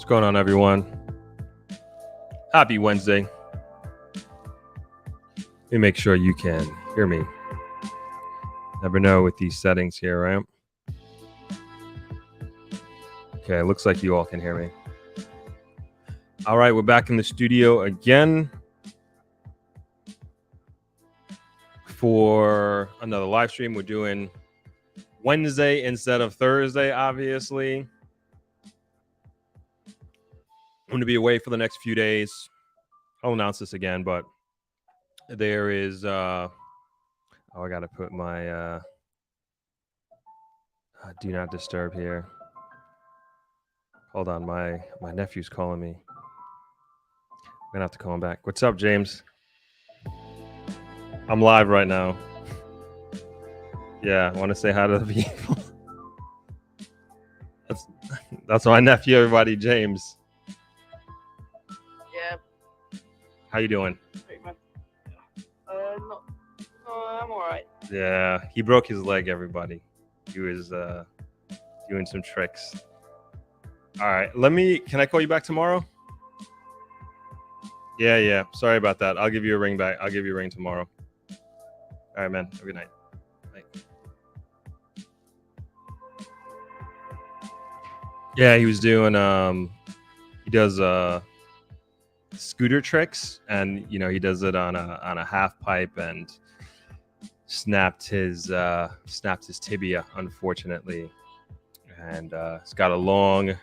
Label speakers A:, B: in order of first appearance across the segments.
A: What's going on, everyone? Happy Wednesday. Let me make sure you can hear me. Never know with these settings here, right? Okay, looks like you all can hear me. All right, we're back in the studio again for another live stream. We're doing Wednesday instead of Thursday, obviously. I'm going to be away for the next few days. I'll announce this again, but there is I got to put my do not disturb here. Hold on, my nephew's calling me. I'm gonna have to call him back. What's up, James? I'm live right now. Yeah, I want to say hi to the people. That's my nephew, everybody, James.
B: Yeah.
A: How you doing?
B: No, I'm all right.
A: Yeah, he broke his leg, everybody. He was doing some tricks. All right, can I call you back tomorrow? Yeah. Sorry about that. I'll give you a ring back. I'll give you a ring tomorrow. All right, man. Have a good night. Bye. Yeah, he was doing he does scooter tricks, and he does it on a half pipe and snapped his tibia, unfortunately, and he's got a long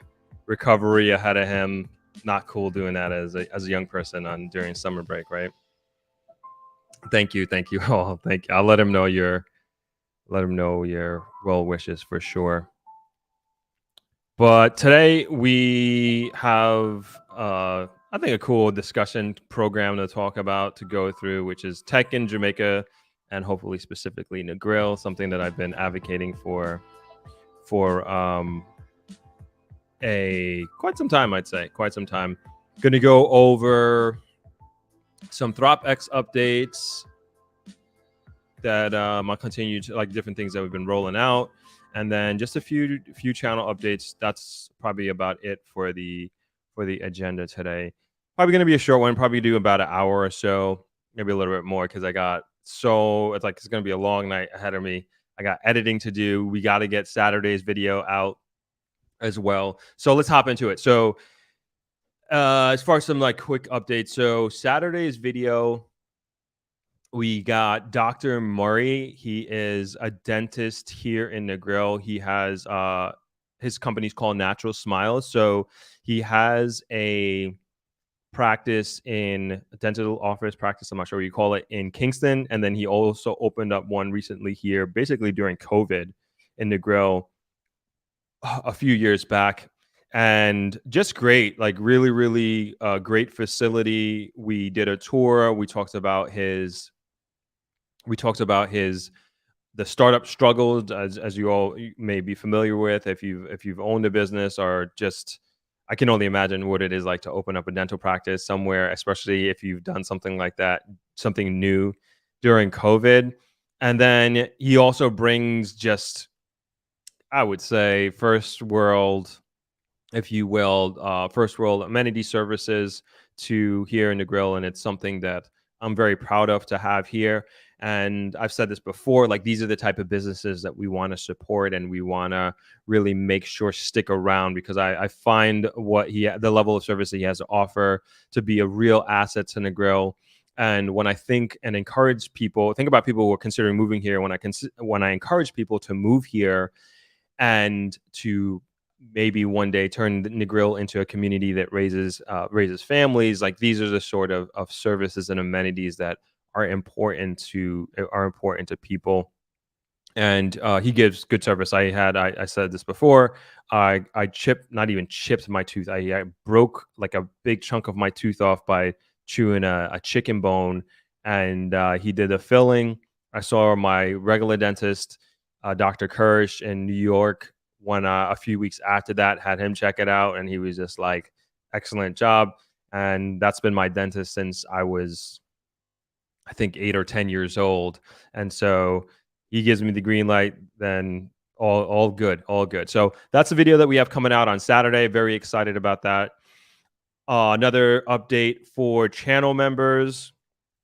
A: recovery ahead of him. Not cool doing that as a young person during summer break, right? Thank you all. Thank you. I'll let him know your well wishes for sure. But today we have I think a cool discussion program to talk about, to go through, which is tech in Jamaica, and hopefully specifically Negril, something that I've been advocating for quite some time, I'd say. Quite some time. Going to go over some ThropX updates that I'll continue to, like, different things that we've been rolling out, and then just a few channel updates. That's probably about it for the agenda today. Probably going to be a short one. Probably do about an hour or so, maybe a little bit more, because it's going to be a long night ahead of me. I got editing to do. We got to get Saturday's video out as well. So let's hop into it. So as far as some quick updates, so Saturday's video, we got Dr. Murray. He is a dentist here in Negril. He has his company's called Natural Smiles. So he has a practice a dental office practice, I'm not sure what you call it, in Kingston. And then he also opened up one recently here, basically during COVID, in Negril a few years back. And just great, really, really great facility. We did a tour. We talked about the startup struggles, as you all may be familiar with, if you've owned a business, or just, I can only imagine what it is like to open up a dental practice somewhere, especially if you've done something like that, something new during COVID. And then he also brings, just, I would say, first world, if you will, first world amenity services to here in Negril, and it's something that I'm very proud of to have here. And I've said this before, these are the type of businesses that we want to support, and we want to really make sure stick around, because I find the level of service that he has to offer to be a real asset to Negril. And when I think about people who are considering moving here, when I encourage people to move here and to maybe one day turn Negril into a community that raises families, these are the sort of services and amenities that are important to people. And he gives good service. I said this before, I not even chipped my tooth. I broke a big chunk of my tooth off by chewing a chicken bone, and he did a filling. I saw my regular dentist, Dr. Kirsch, in New York, when a few weeks after that, had him check it out, and he was just excellent job. And that's been my dentist since I was, I think, 8 or 10 years old. And so he gives me the green light. Then all good, all good. So that's the video that we have coming out on Saturday. Very excited about that. Another update for channel members.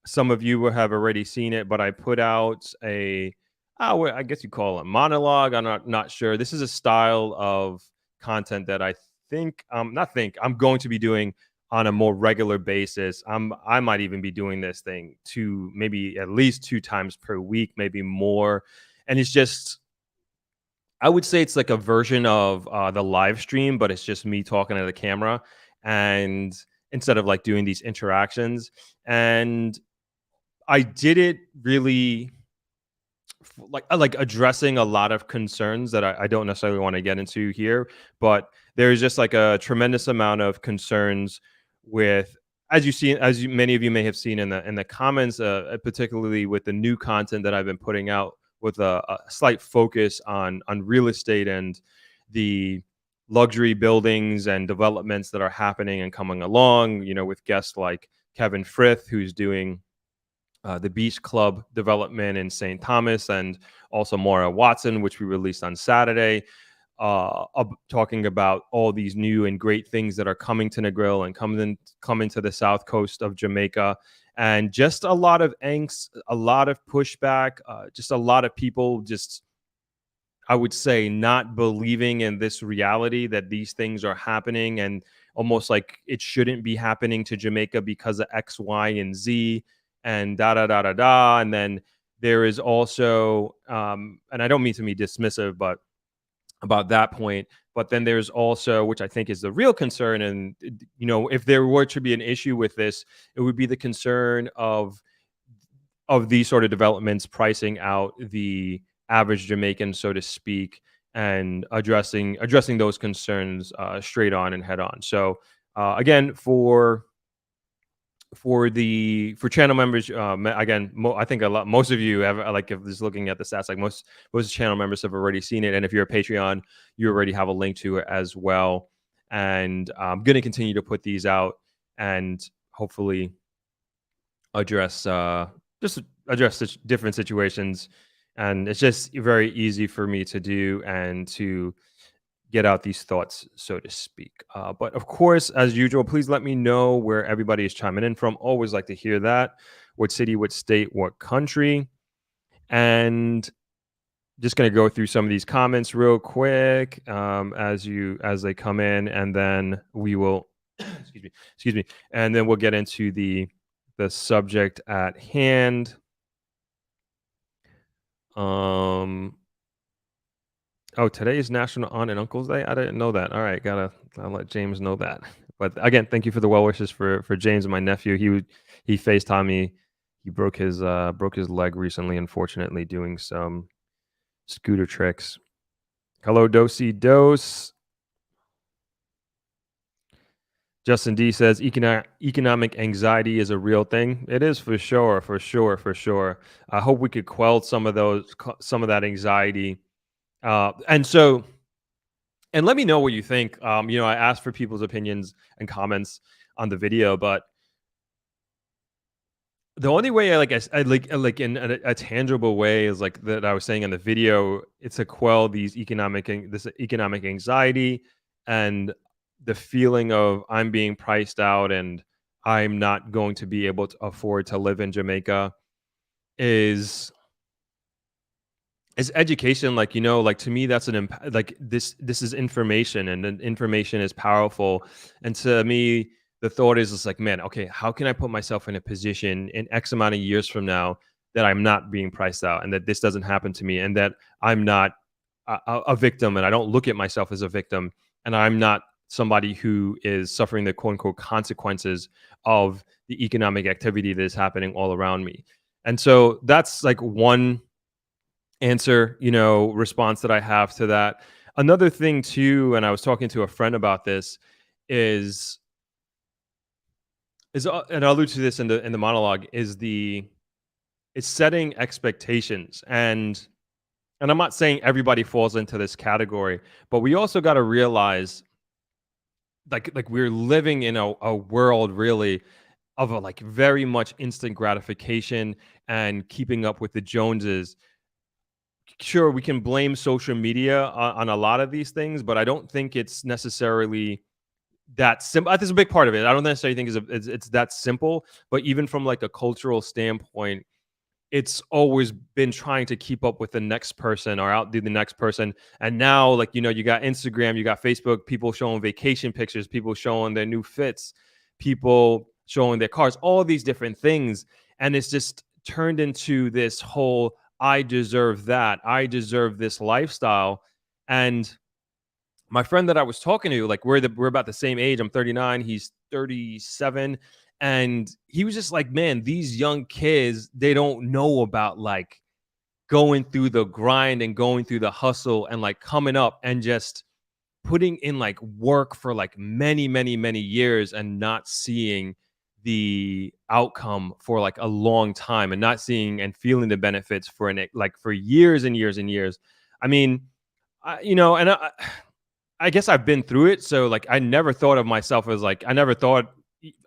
A: Some of you will have already seen it, but I put out I guess you call it a monologue. I'm not sure. This is a style of content that I think I'm going to be doing on a more regular basis. I might even be doing this thing maybe at least 2 times per week, maybe more. And it's just, I would say it's like a version of the live stream, but it's just me talking to the camera, and instead of like doing these interactions. And I did it really like addressing a lot of concerns that I don't necessarily want to get into here, but there's just like a tremendous amount of concerns with, many of you may have seen in the comments, particularly with the new content that I've been putting out with a slight focus on real estate and the luxury buildings and developments that are happening and coming along, with guests like Kevin Frith, who's doing the Beach Club development in St. Thomas, and also Maura Watson, which we released on Saturday, talking about all these new and great things that are coming to Negril and coming to the south coast of Jamaica. And just a lot of angst, a lot of pushback, just a lot of people just, I would say, not believing in this reality that these things are happening, and almost like it shouldn't be happening to Jamaica because of X, Y, and Z, and da da da da da. And then there is also, and I don't mean to be dismissive, but about that point. But then there's also, which I think is the real concern, and if there were to be an issue with this, it would be the concern of these sort of developments pricing out the average Jamaican, so to speak, and addressing those concerns straight on and head on. So again, for channel members, again, I think most of you have, like, if just looking at the stats, like most channel members have already seen it, and if you're a Patreon, you already have a link to it as well. And I'm going to continue to put these out and hopefully address different situations. And it's just very easy for me to do and to get out these thoughts, so to speak. But of course, as usual, please let me know where everybody is chiming in from. Always like to hear that. What city, what state, what country. And just going to go through some of these comments real quick as they come in, and then we will excuse me, and then we'll get into the subject at hand. Oh, today is National Aunt and Uncle's Day. I didn't know that. All right, I'll let James know that. But again, thank you for the well wishes for James and my nephew. He FaceTimed me. He broke his leg recently, unfortunately, doing some scooter tricks. Hello, Dosey Dose. Justin D says economic anxiety is a real thing. It is for sure. I hope we could quell some of that anxiety. And let me know what you think. I asked for people's opinions and comments on the video, but the only way I like in a tangible way is like that I was saying in the video, it's to quell this economic anxiety and the feeling of I'm being priced out and I'm not going to be able to afford to live in Jamaica is education. Like, to me, that's this is information, and information is powerful. And to me, the thought is like, man, okay, how can I put myself in a position in X amount of years from now that I'm not being priced out, and that this doesn't happen to me, and that I'm not a victim, and I don't look at myself as a victim, and I'm not somebody who is suffering the quote unquote consequences of the economic activity that is happening all around me. And so that's like one answer, response that I have to that. Another thing too, and I was talking to a friend about this, is and I'll allude to this in the monologue, is setting expectations. And I'm not saying everybody falls into this category, but we also got to realize like we're living in a world really of a like very much instant gratification and keeping up with the Joneses. sure, we can blame social media on a lot of these things, but I don't think it's necessarily that simple. That's a big part of it. I don't necessarily think it's that simple, but even from like a cultural standpoint, it's always been trying to keep up with the next person or outdo the next person. And now, like, you got Instagram, you got Facebook, people showing vacation pictures, people showing their new fits, people showing their cars, all these different things. And it's just turned into this whole I deserve that. I deserve this lifestyle. And my friend that I was talking to, like we're about the same age. I'm 39, he's 37, and he was just like, "Man, these young kids, they don't know about like going through the grind and going through the hustle and like coming up and just putting in like work for like many, many, many years and not seeing the outcome for like a long time and not seeing and feeling the benefits for like for years and years and years." I mean, and I guess I've been through it. So like I never thought of myself as like I never thought.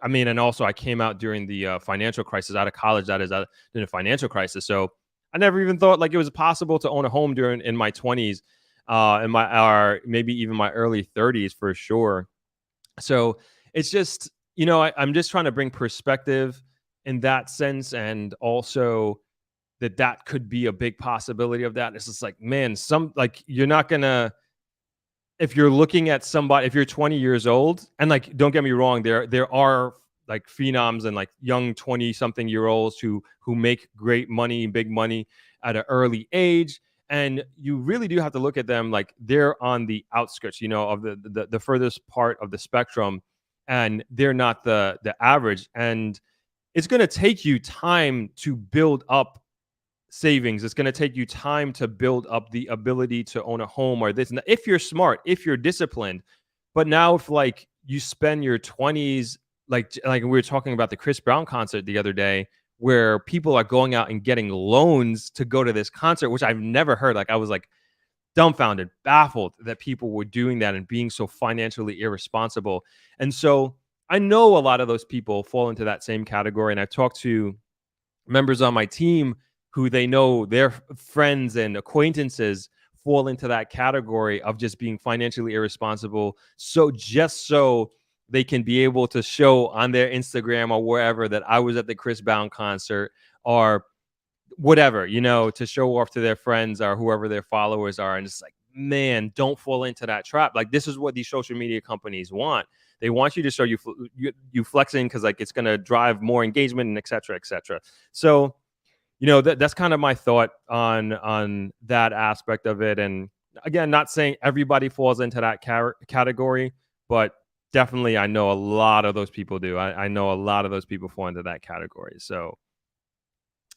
A: I mean, and also I came out during the financial crisis out of college. That is in a financial crisis. So I never even thought like it was possible to own a home during in my 20s, in my or maybe even my early 30s for sure. So it's just I'm just trying to bring perspective in that sense, and also that could be a big possibility of that. It's just like, man, some like you're not gonna if you're looking at somebody, if you're 20 years old, and like, don't get me wrong, there are like phenoms and like young 20 something year olds who make great money, big money at an early age. And you really do have to look at them like they're on the outskirts, of the furthest part of the spectrum, and they're not the average. And it's going to take you time to build up savings. It's going to take you time to build up the ability to own a home or this and that, if you're smart, if you're disciplined. But now if like you spend your 20s, like we were talking about the Chris Brown concert the other day, where people are going out and getting loans to go to this concert, which I've never heard. Like I was like dumbfounded, baffled that people were doing that and being so financially irresponsible. And so I know a lot of those people fall into that same category. And I've talked to members on my team who they know their friends and acquaintances fall into that category of just being financially irresponsible. So just so they can be able to show on their Instagram or wherever that I was at the Chris Brown concert or whatever, to show off to their friends or whoever their followers are. And it's like, man, don't fall into that trap. Like this is what these social media companies want. They want you to show you flexing because like it's going to drive more engagement and et cetera, et cetera. So that's kind of my thought on that aspect of it. And again, not saying everybody falls into that category, but definitely I know a lot of those people do. I know a lot of those people fall into that category. So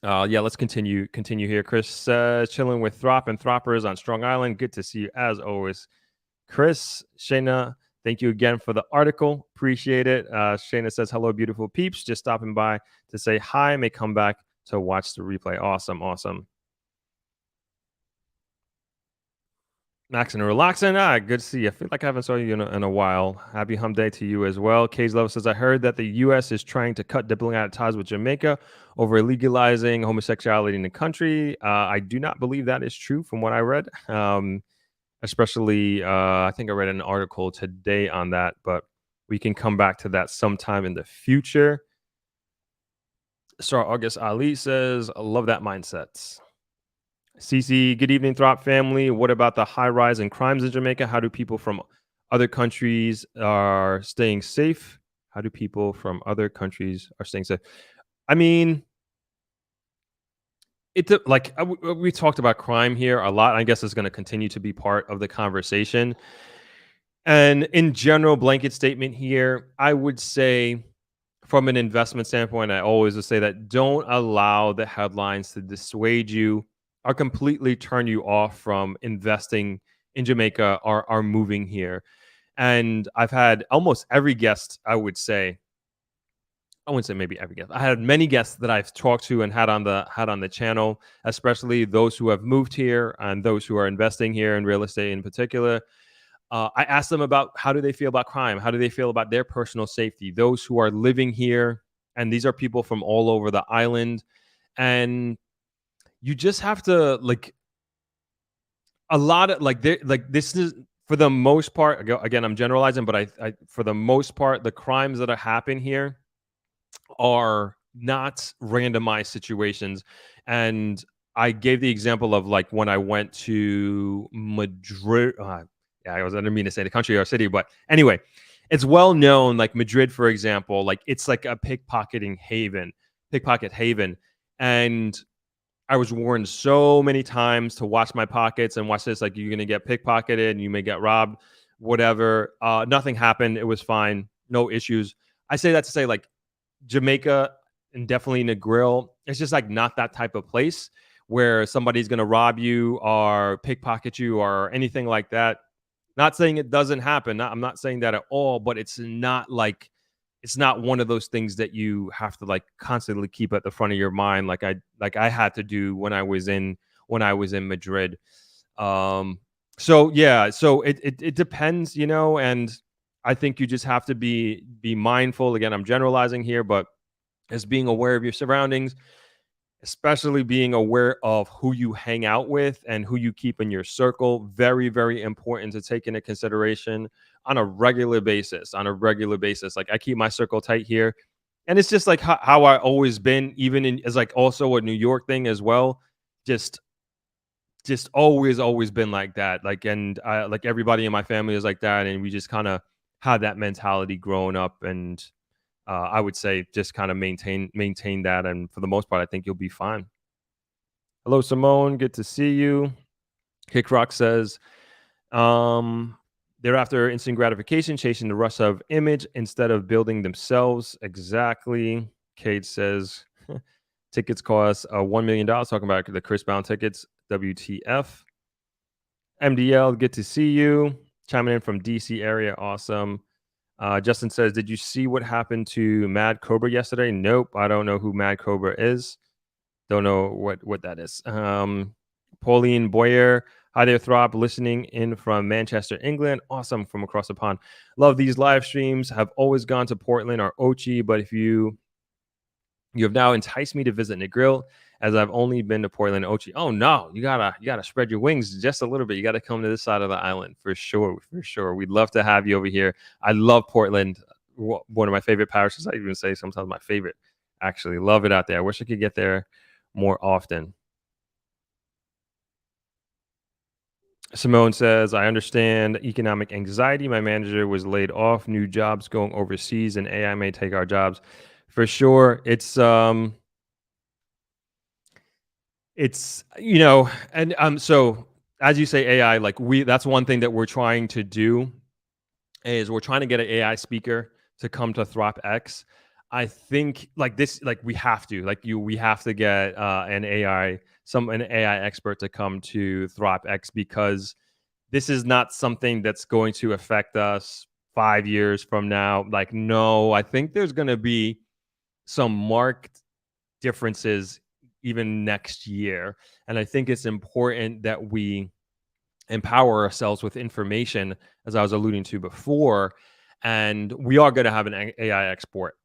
A: yeah, let's continue here. Chris, chilling with Throp and Throppers on Strong Island. Good to see you as always. Chris, Shayna, thank you again for the article. Appreciate it. Shayna says, hello, beautiful peeps. Just stopping by to say hi. May come back to watch the replay. Awesome. Maxing and relaxing. Good to see you. I feel like I haven't saw you in a while. Happy Hump Day to you as well. Cage Love says, I heard that the U.S. is trying to cut diplomatic ties with Jamaica over legalizing homosexuality in the country. I do not believe that is true from what I read. Especially, I think I read an article today on that, but we can come back to that sometime in the future. Star August Ali says, I love that mindset. CC, good evening, Throp family. What about the high rise in crimes in Jamaica? How do people from other countries are staying safe? How do people from other countries are staying safe? I mean, we talked about crime here a lot. I guess it's going to continue to be part of the conversation. And in general, blanket statement here, I would say from an investment standpoint, I always would say that don't allow the headlines to dissuade you or completely turn you off from investing in Jamaica or moving here. And I've had almost every guest, I would say, I wouldn't say maybe every guest. I had many guests that I've talked to and had on the channel, especially those who have moved here and those who are investing here in real estate in particular. I asked them about how do they feel about crime? How do they feel about their personal safety? Those who are living here, and these are people from all over the island. And you just have to a lot of like this is for the most part. Again, I'm generalizing, but I for the most part, the crimes that are happening here are not randomized situations. And I gave the example of like when I went to Madrid. Yeah, I didn't mean to say the country or city, but anyway, it's well known. Like Madrid, for example, like it's like a pickpocket haven, and I was warned so many times to watch my pockets and watch this. Like you're gonna get pickpocketed and you may get robbed, whatever. Nothing happened. It was fine. No issues. I say that to say like Jamaica and definitely Negril, it's just like not that type of place where somebody's going to rob you or pickpocket you or anything like that. Not saying it doesn't happen. I'm not saying that at all, but it's not one of those things that you have to like constantly keep at the front of your mind like I had to do when I was in Madrid. So yeah, so it depends, and I think you just have to be mindful. Again, I'm generalizing here, but as being aware of your surroundings, especially being aware of who you hang out with and who you keep in your circle, very, very important to take into consideration on a regular basis. Like I keep my circle tight here. And it's just like how I always been, even in as like also a New York thing as well. Just always been like that. Like, and I like everybody in my family is like that. And we just kind of had that mentality growing up. And I would say just kind of maintain that, and for the most part, I think you'll be fine. Hello, Simone. Good to see you. Kick Rock says, they're after instant gratification, chasing the rush of image instead of building themselves. Exactly. Cade says, tickets cost $1 million. Talking about the Chris Brown tickets. WTF. MDL, good to see you. Chiming in from DC area. Awesome. Justin says, did you see what happened to Mad Cobra yesterday? Nope. I don't know who Mad Cobra is. Don't know what that is. Pauline Boyer, hi there, Throp, listening in from Manchester, England. Awesome, from across the pond. Love these live streams. Have always gone to Portland or Ochi, but if you have now enticed me to visit Negril, as I've only been to Portland and Ochi. Oh no, you gotta spread your wings just a little bit. You gotta come to this side of the island for sure. We'd love to have you over here. I love Portland, one of my favorite parishes. I even say sometimes my favorite. Actually, love it out there. I wish I could get there more often. Simone says, I understand economic anxiety. My manager was laid off, new jobs going overseas, and AI may take our jobs. For sure. It's and so as you say, AI, like that's one thing that we're trying to do is we're trying to get an AI speaker to come to ThropX. I think like this, like we have to get an AI expert to come to ThropX, because this is not something that's going to affect us 5 years from now. Like, no, I think there's going to be some marked differences even next year. And I think it's important that we empower ourselves with information, as I was alluding to before. And we are going to have an AI expert.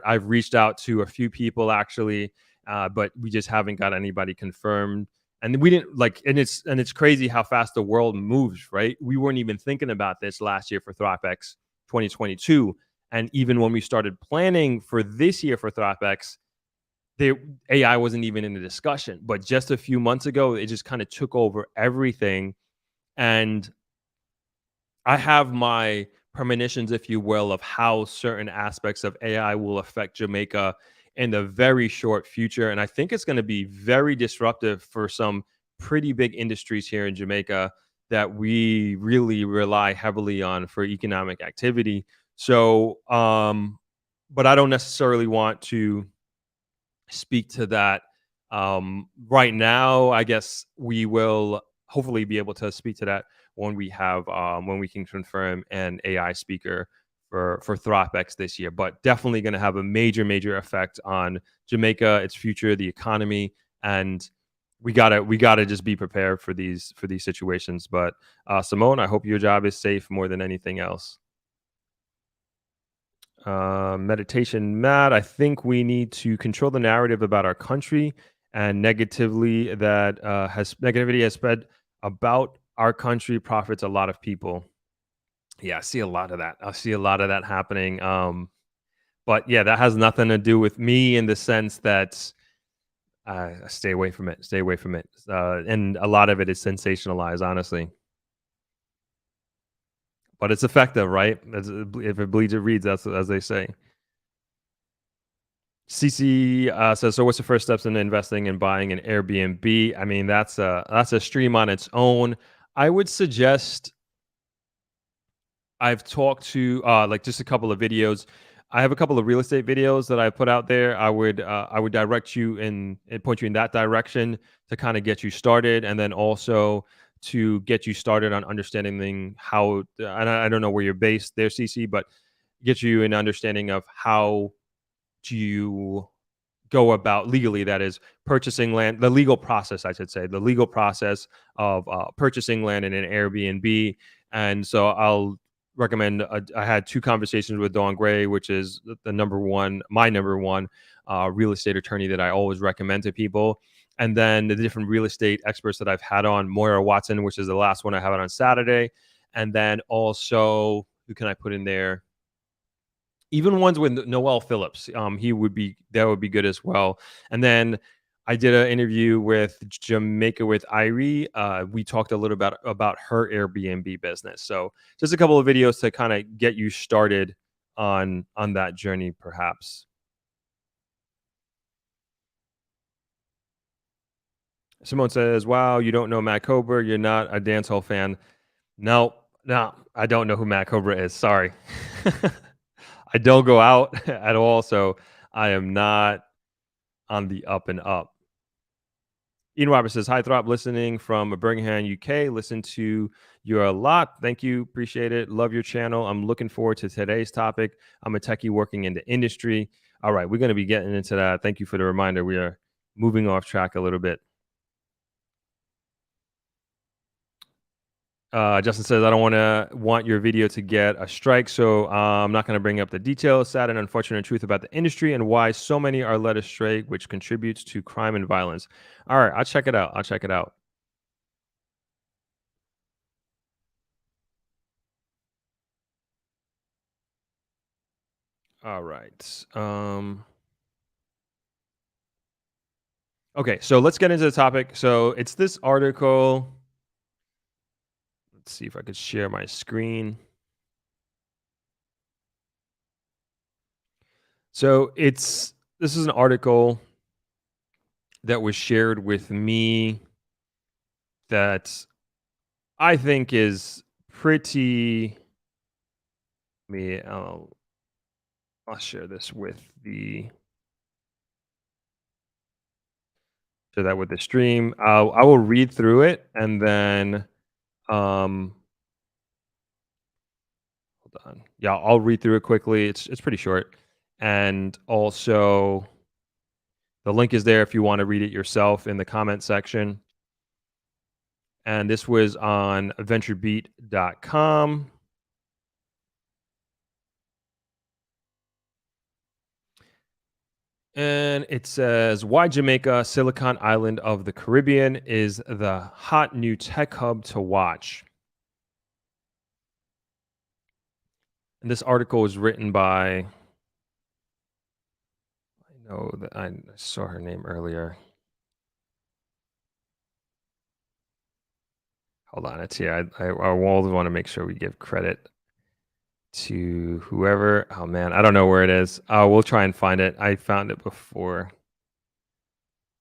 A: I've reached out to a few people actually, but we just haven't got anybody confirmed. And we didn't and it's crazy how fast the world moves, right? We weren't even thinking about this last year for ThropX 2022. And even when we started planning for this year for ThropX, AI wasn't even in the discussion. But just a few months ago, it just kind of took over everything. And I have my premonitions, if you will, of how certain aspects of AI will affect Jamaica in the very short future. And I think it's going to be very disruptive for some pretty big industries here in Jamaica that we really rely heavily on for economic activity. So, but I don't necessarily want to speak to that right now. I guess we will hopefully be able to speak to that when we can confirm an AI speaker for ThropX this year. But definitely going to have a major effect on Jamaica, its future, the economy, and we gotta just be prepared for these situations. But Simone, I hope your job is safe more than anything else. Meditation Matt, I think we need to control the narrative about our country and negativity has spread about Our country profits a lot of people. Yeah, I see a lot of that. I see a lot of that happening. But yeah, that has nothing to do with me in the sense that stay away from it. Stay away from it. And a lot of it is sensationalized, honestly. But it's effective, right? If it bleeds, it reads. That's as they say. CC says, "So, what's the first steps in investing and buying an Airbnb?" I mean, that's a stream on its own. I would suggest I've talked to like just a couple of videos. I have a couple of real estate videos that I put out there. I would direct you in and point you in that direction to kind of get you started, and then also to get you started on understanding how. And I don't know where you're based there, CC, but get you an understanding of how do you go about legally, that is purchasing land, the legal process, I should say, the legal process of purchasing land in an Airbnb. And so I'll recommend, I had two conversations with Dawn Gray, which is the number one, my number one real estate attorney that I always recommend to people. And then the different real estate experts that I've had on, Moira Watson, which is the last one I have on Saturday. And then also, who can I put in there? Even ones with Noel Phillips, he would be that would be good as well. And then I did an interview with Jamaica with Irie. We talked a little about her Airbnb business. So just a couple of videos to kind of get you started on that journey, perhaps. Simone says, "Wow, you don't know Matt Cobra. You're not a dancehall fan." No, no, I don't know who Matt Cobra is. Sorry. I don't go out at all, so I am not on the up and up. Ian Roberts says, "Hi, Throp, listening from Birmingham, UK. Listen to you a lot. Thank you. Appreciate it. Love your channel. I'm looking forward to today's topic. I'm a techie working in the industry." All right, we're going to be getting into that. Thank you for the reminder. We are moving off track a little bit. Justin says, "I don't want your video to get a strike, so I'm not going to bring up the details, sad and unfortunate truth about the industry and why so many are led astray, which contributes to crime and violence." All right, I'll check it out. I'll check it out. All right. Okay, so let's get into the topic. So it's this article. Let's see if I could share my screen. So this is an article that was shared with me that I think is pretty. I'll share this with the stream. I will read through it and then hold on. Yeah, I'll read through it quickly. It's pretty short. And also the link is there if you want to read it yourself in the comment section. And this was on venturebeat.com. And it says, "Why Jamaica, Silicon Island of the Caribbean, is the hot new tech hub to watch." And this article was written by, I know that I saw her name earlier. Hold on, it's here. I always want to make sure we give credit to whoever. Oh man, I don't know where it is. We'll try and find it. I found it before.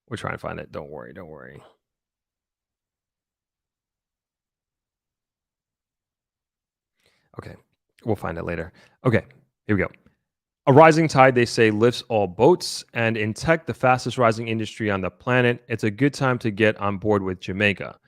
A: We'll try and find it. Don't worry. Don't worry. Okay, we'll find it later. Okay, here we go. "A rising tide, they say, lifts all boats, and in tech, the fastest rising industry on the planet, it's a good time to get on board with Jamaica.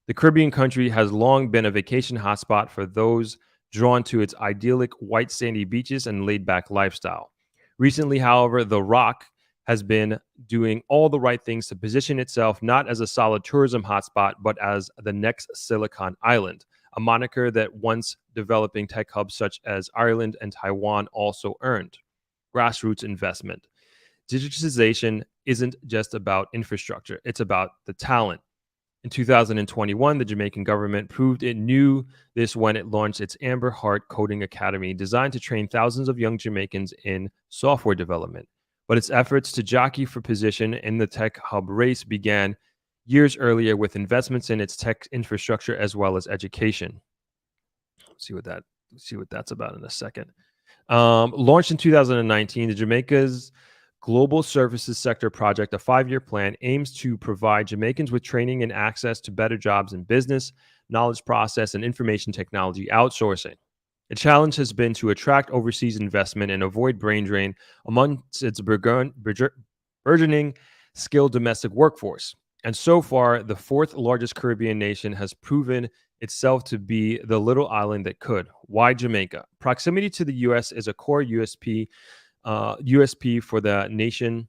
A: The Caribbean country has long been a vacation hotspot for those drawn to its idyllic white sandy beaches and laid back lifestyle. Recently, however, The Rock has been doing all the right things to position itself not as a solid tourism hotspot, but as the next Silicon Island, a moniker that once developing tech hubs such as Ireland and Taiwan also earned. Grassroots investment. Digitization isn't just about infrastructure, it's about the talent. In 2021, the Jamaican government proved it knew this when it launched its Amber Heart Coding Academy, designed to train thousands of young Jamaicans in software development. But its efforts to jockey for position in the tech hub race began years earlier with investments in its tech infrastructure as well as education. See what that's about in a second. Launched in 2019, the Jamaica's Global Services Sector Project, a 5-year plan, aims to provide Jamaicans with training and access to better jobs in business, knowledge process, and information technology outsourcing. The challenge has been to attract overseas investment and avoid brain drain amongst its burgeoning skilled domestic workforce. And so far, the fourth largest Caribbean nation has proven itself to be the little island that could. Why Jamaica? Proximity to the U.S. is a core USP for the nation,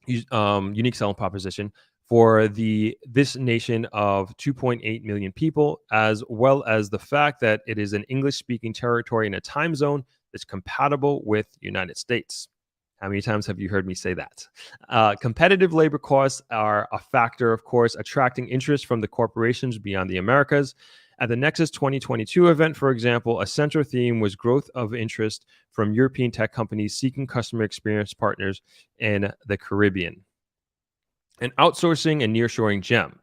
A: unique selling proposition for this nation of 2.8 million people, as well as the fact that it is an English-speaking territory in a time zone that's compatible with the United States. How many times have you heard me say that? Competitive labor costs are a factor, of course, attracting interest from the corporations beyond the Americas. At the Nexus 2022 event, for example, a central theme was growth of interest from European tech companies seeking customer experience partners in the Caribbean. An outsourcing and nearshoring gem.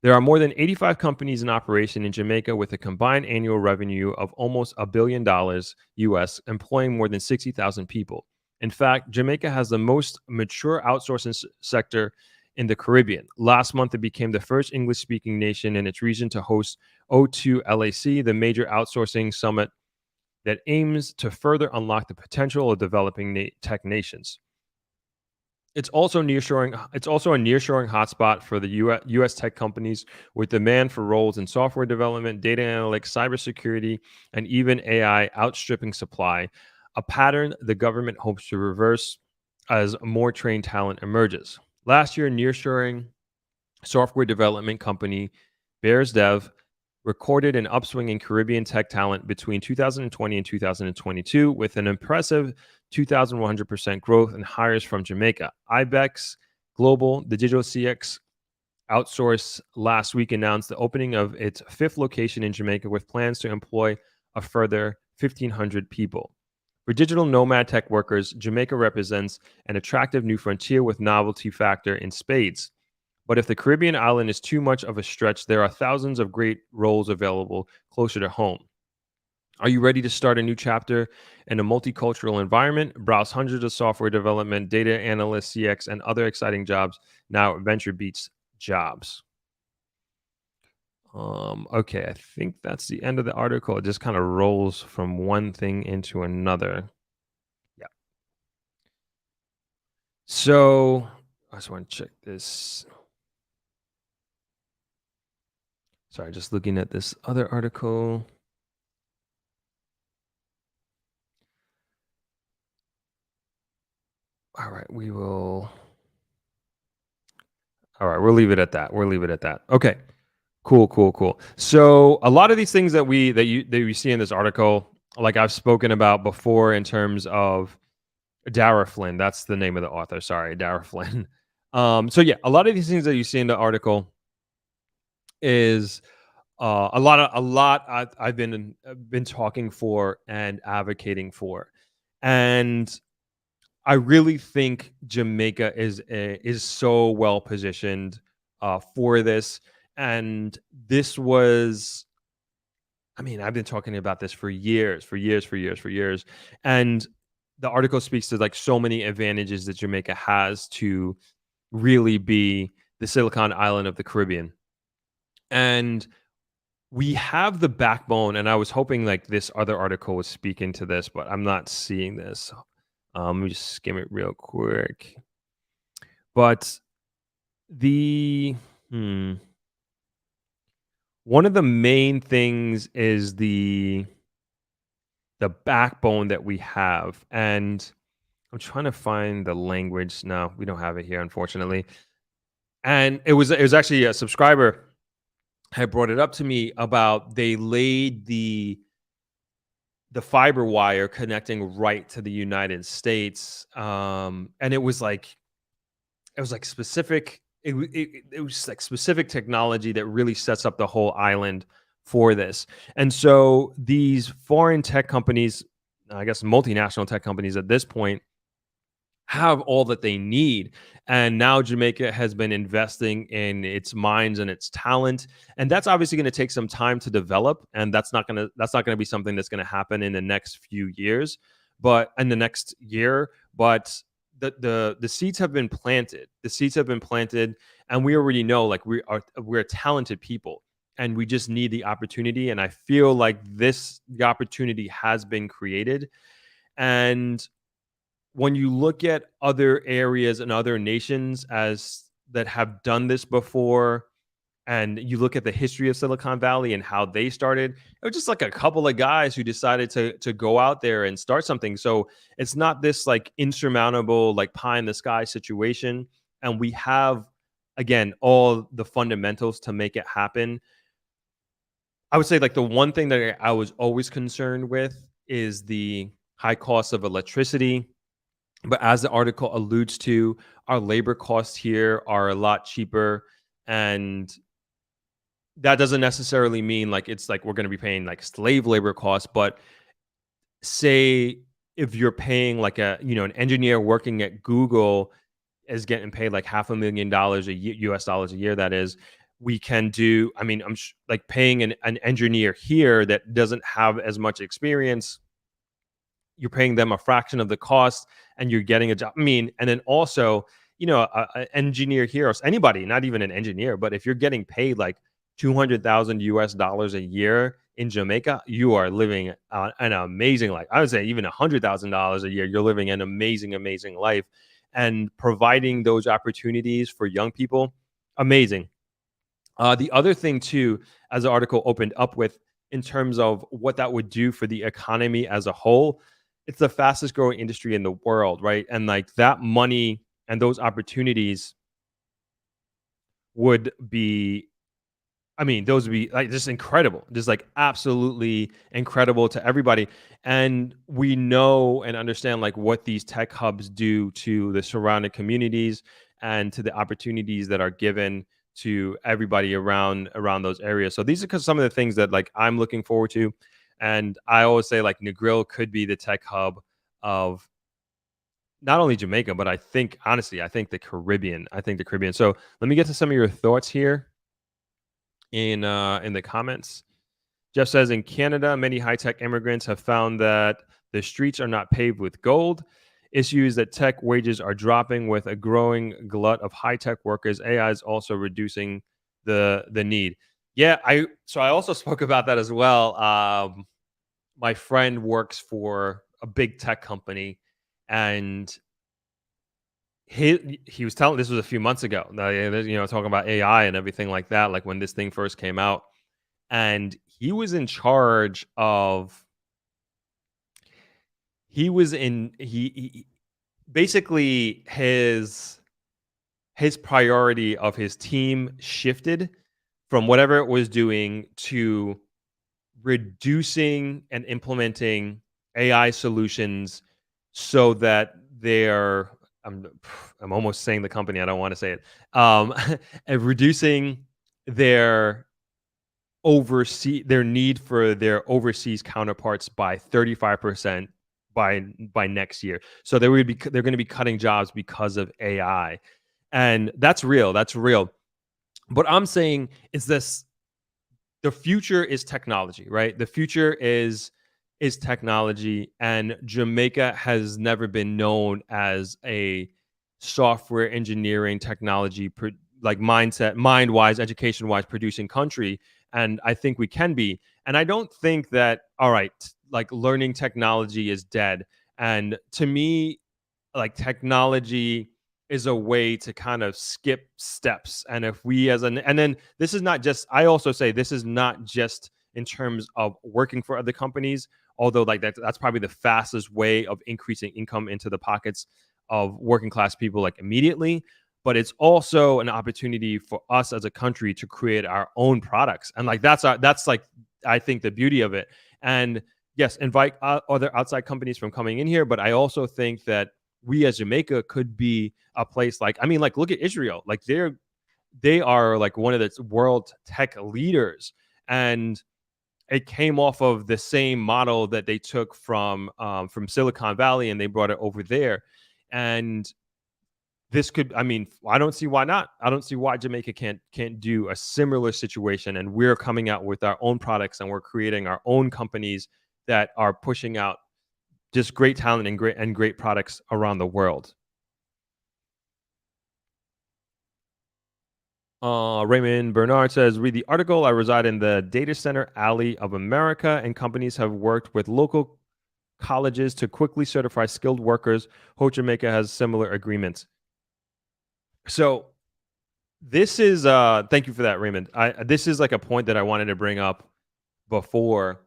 A: There are more than 85 companies in operation in Jamaica with a combined annual revenue of almost $1 billion US, employing more than 60,000 people. In fact, Jamaica has the most mature outsourcing sector in the Caribbean. Last month, it became the first English-speaking nation in its region to host O2 LAC, the major outsourcing summit that aims to further unlock the potential of developing tech nations. It's also nearshoring. It's also a nearshoring hotspot for the U.S. tech companies, with demand for roles in software development, data analytics, cybersecurity, and even AI outstripping supply. A pattern the government hopes to reverse as more trained talent emerges. Last year, nearshoring software development company Bears Dev recorded an upswing in Caribbean tech talent between 2020 and 2022, with an impressive 2,100% growth in hires from Jamaica. Ibex Global, the digital CX outsource, last week announced the opening of its 5th location in Jamaica, with plans to employ a further 1,500 people. For digital nomad tech workers, Jamaica represents an attractive new frontier with novelty factor in spades. But if the Caribbean island is too much of a stretch, there are thousands of great roles available closer to home. Are you ready to start a new chapter in a multicultural environment? Browse hundreds of software development, data analyst, CX, and other exciting jobs now at VentureBeats Jobs. Okay, I think that's the end of the article. It just kind of rolls from one thing into another. Yeah. So I just want to check this. Sorry, just looking at this other article. All right, we'll leave it at that. Okay. Cool. So a lot of these things that you see in this article, like I've spoken about before in terms of Dara Flynn, that's the name of the author. Sorry, Dara Flynn. So yeah, a lot of these things that you see in the article is a lot I've been talking for and advocating for, and I really think Jamaica is so well positioned for this. And this was, I mean, I've been talking about this for years. And the article speaks to like so many advantages that Jamaica has to really be the Silicon Island of the Caribbean. And we have the backbone, and I was hoping like this other article was speaking to this, but I'm not seeing this. Let me just skim it real quick. But one of the main things is the backbone that we have, and I'm trying to find the language. No, we don't have it here, unfortunately. And it was actually a subscriber had brought it up to me about they laid the fiber wire connecting right to the United States, and it was like specific it was like specific technology that really sets up the whole island for this. And so these foreign tech companies, I guess multinational tech companies at this point, have all that they need. And now Jamaica has been investing in its minds and its talent. And that's obviously going to take some time to develop. And that's not gonna be something that's going to happen in the next few years, but in the next year. But the seeds have been planted. The seeds have been planted, and we already know like we're talented people. And we just need the opportunity. And I feel like the opportunity has been created. And when you look at other areas and other nations as that have done this before, and you look at the history of Silicon Valley and how they started, it was just like a couple of guys who decided to go out there and start something. So it's not this like insurmountable like pie in the sky situation. And we have, again, all the fundamentals to make it happen. I would say like the one thing that I was always concerned with is the high cost of electricity. But as the article alludes to, our labor costs here are a lot cheaper. And that doesn't necessarily mean like it's like we're going to be paying like slave labor costs. But say if you're paying like an engineer working at Google is getting paid like $500,000 a year, US dollars a year, that is, we can do, I mean, like paying an engineer here that doesn't have as much experience, you're paying them a fraction of the cost and you're getting a job. I mean, and then also, an engineer here, or anybody, not even an engineer, but if you're getting paid like 200,000 US dollars a year in Jamaica, you are living an amazing life. I would say even $100,000 a year, you're living an amazing, amazing life. And providing those opportunities for young people, amazing. The other thing too, as the article opened up with, in terms of what that would do for the economy as a whole, it's the fastest growing industry in the world, right? And like that money and those opportunities would be, I mean, those would be like just incredible, just like absolutely incredible to everybody. And we know and understand like what these tech hubs do to the surrounding communities and to the opportunities that are given to everybody around those areas. So these are some of the things that like I'm looking forward to. And I always say like Negril could be the tech hub of not only Jamaica, but I think honestly, I think the Caribbean. So let me get to some of your thoughts here in the comments. Jeff says in Canada, many high-tech immigrants have found that the streets are not paved with gold. Issues that tech wages are dropping with a growing glut of high-tech workers. AI is also reducing the need. Yeah, I also spoke about that as well. My friend works for a big tech company, and he was telling, this was a few months ago, talking about AI and everything like that, like when this thing first came out, and he was in charge of. He basically his priority of his team shifted from whatever it was doing to reducing and implementing AI solutions so that they're I'm almost saying the company, I don't want to say it, and reducing their their need for their overseas counterparts by 35% by next year. So they're going to be cutting jobs because of AI. And that's real. What I'm saying is this: the future is technology, right? The future is technology, and Jamaica has never been known as a software engineering technology like mind wise, education wise producing country. And I think we can be. And I don't think that, all right, like learning technology is dead. And to me, like technology is a way to kind of skip steps. And if we and then this is not just, I also say this is not just in terms of working for other companies, although like that's probably the fastest way of increasing income into the pockets of working class people like immediately. But it's also an opportunity for us as a country to create our own products. And like that's like, I think, the beauty of it. And yes, invite other outside companies from coming in here. But I also think that we as Jamaica could be a place like, I mean, like look at Israel. Like they're they are like one of the world tech leaders, and it came off of the same model that they took from Silicon Valley, and they brought it over there. And this could, I mean, I don't see why not. I don't see why Jamaica can't do a similar situation. And we're coming out with our own products, and we're creating our own companies that are pushing out just great talent and great products around the world. Raymond Bernard says, read the article. I reside in the data center alley of America, and companies have worked with local colleges to quickly certify skilled workers. Hope Jamaica has similar agreements. So this is thank you for that, Raymond. This is like a point that I wanted to bring up before,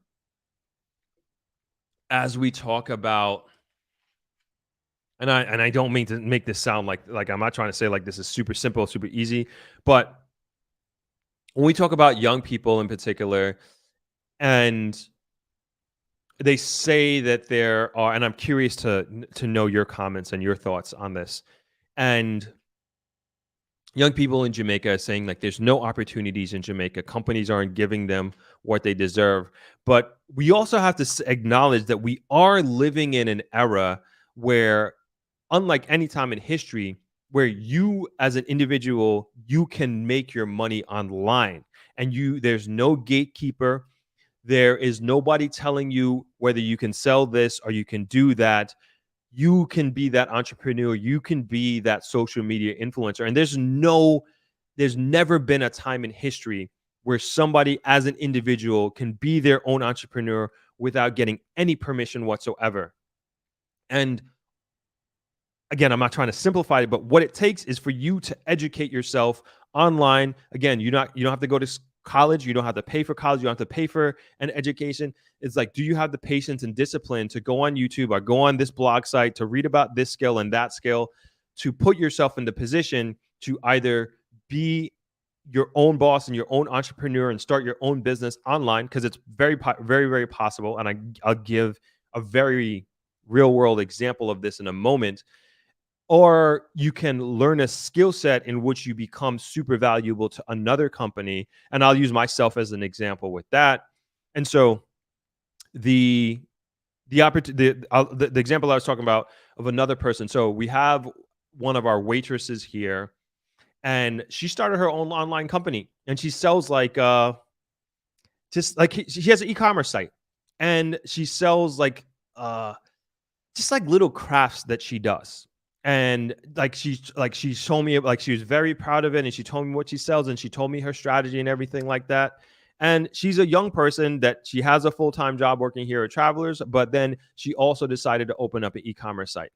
A: as we talk about, and I don't mean to make this sound like I'm not trying to say like this is super simple, super easy, but when we talk about young people in particular, and they say that there are, and I'm curious to know your comments and your thoughts on this, and young people in Jamaica saying like there's no opportunities in Jamaica. Companies aren't giving them what they deserve. But we also have to acknowledge that we are living in an era where, unlike any time in history, where you as an individual, you can make your money online, and there's no gatekeeper. There is nobody telling you whether you can sell this or you can do that. You can be that entrepreneur. You can be that social media influencer. And there's never been a time in history where somebody as an individual can be their own entrepreneur without getting any permission whatsoever. And again, I'm not trying to simplify it, but what it takes is for you to educate yourself online. Again, you don't have to go to college. You don't have to pay for college. You don't have to pay for an education. It's like, do you have the patience and discipline to go on YouTube or go on this blog site to read about this skill and that skill, to put yourself in the position to either be your own boss and your own entrepreneur and start your own business online? Because it's very, very, very possible. And I'll give a very real world example of this in a moment. Or you can learn a skill set in which you become super valuable to another company. And I'll use myself as an example with that. And so the example I was talking about of another person. So we have one of our waitresses here, and she started her own online company, and she sells like just like she has an e-commerce site, and she sells like just like little crafts that she does. And like she told me, like she was very proud of it, and she told me what she sells, and she told me her strategy and everything like that. And she's a young person that she has a full-time job working here at Travelers, but then she also decided to open up an e-commerce site.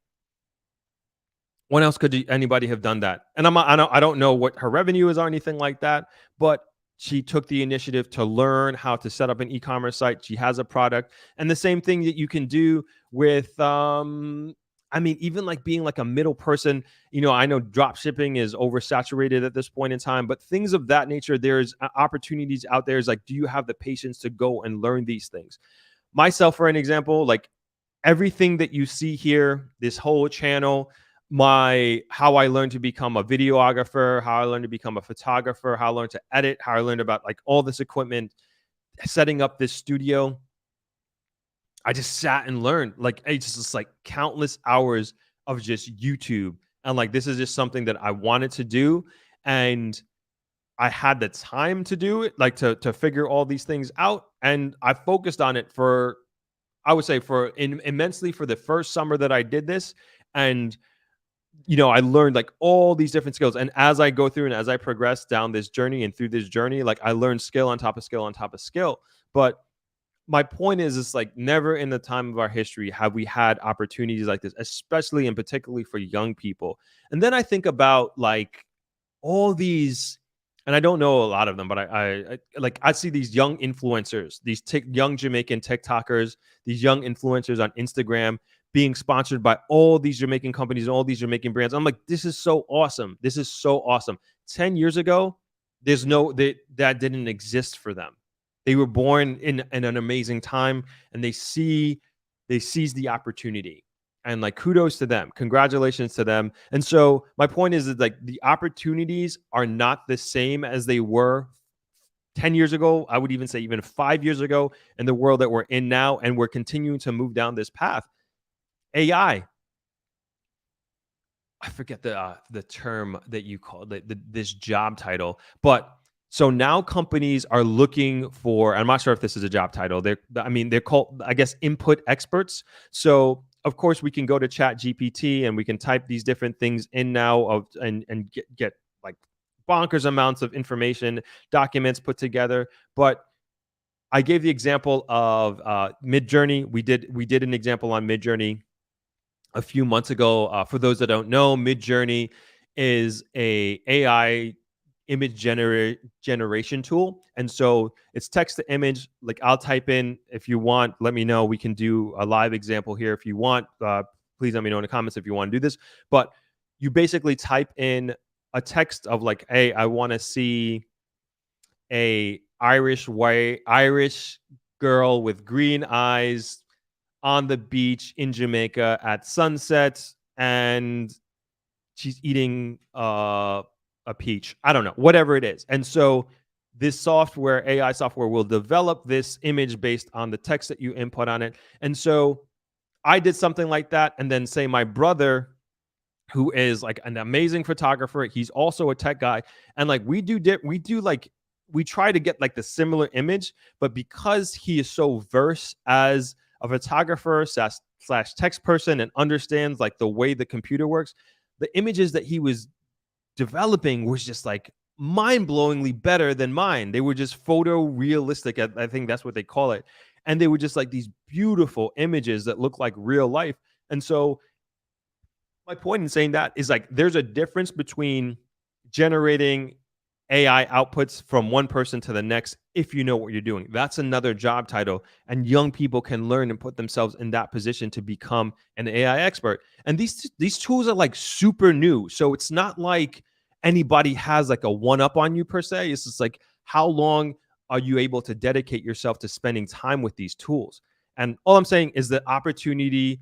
A: When else could anybody have done that? And I don't know what her revenue is or anything like that, but she took the initiative to learn how to set up an e-commerce site. She has a product, and the same thing that you can do with, I mean, even like being like a middle person. You know, I know drop shipping is oversaturated at this point in time, but things of that nature, there's opportunities out there. Is like, do you have the patience to go and learn these things? Myself, for an example, like everything that you see here, this whole channel, how I learned to become a videographer, how I learned to become a photographer, how I learned to edit, how I learned about like all this equipment, setting up this studio. I just sat and learned. Like it's just like countless hours of just YouTube. And like this is just something that I wanted to do. And I had the time to do it, like to figure all these things out. And I focused on it for, I would say, immensely for the first summer that I did this. And you know, I learned like all these different skills. And as I go through and as I progress down this journey and through this journey, like I learned skill on top of skill on top of skill. But my point is, it's like never in the time of our history have we had opportunities like this, especially and particularly for young people. And then I think about like all these, and I don't know a lot of them, but I see these young influencers, these young Jamaican TikTokers, these young influencers on Instagram being sponsored by all these Jamaican companies and all these Jamaican brands. I'm like, this is so awesome. This is so awesome. 10 years ago, that didn't exist for them. They were born in an amazing time, and they seized the opportunity. and like kudos to them, congratulations to them. And so my point is that like the opportunities are not the same as they were 10 years ago. I would even say even 5 years ago in the world that we're in now, and we're continuing to move down this path. AI, I forget the term that you called it, this job title, but so now companies are looking for. I'm not sure if this is a job title. They're called, I guess, input experts. So of course we can go to Chat GPT and we can type these different things in now and get like bonkers amounts of information, documents put together. But I gave the example of Midjourney. We did an example on Midjourney a few months ago. For those that don't know, Midjourney is a AI image generation tool, and so it's text to image. Like I'll type in, if you want, let me know. We can do a live example here if you want. Please let me know in the comments if you want to do this. But you basically type in a text of like, hey, I want to see a Irish girl with green eyes on the beach in Jamaica at sunset, and she's eating a peach. I don't know, whatever it is. And so this software, AI software, will develop this image based on the text that you input on it. And so I did something like that. And then say my brother, who is like an amazing photographer, he's also a tech guy. And like we try to get like the similar image, but because he is so versed as a photographer slash text person and understands like the way the computer works, the images that he was developing was just like mind-blowingly better than mine. They were just photorealistic. I think that's what they call it. And they were just like these beautiful images that look like real life. And so my point in saying that is like there's a difference between generating AI outputs from one person to the next if you know what you're doing. That's another job title, and young people can learn and put themselves in that position to become an AI expert. And these tools are like super new, so it's not like anybody has like a one up on you per se. It's just like how long are you able to dedicate yourself to spending time with these tools? And all I'm saying is that opportunities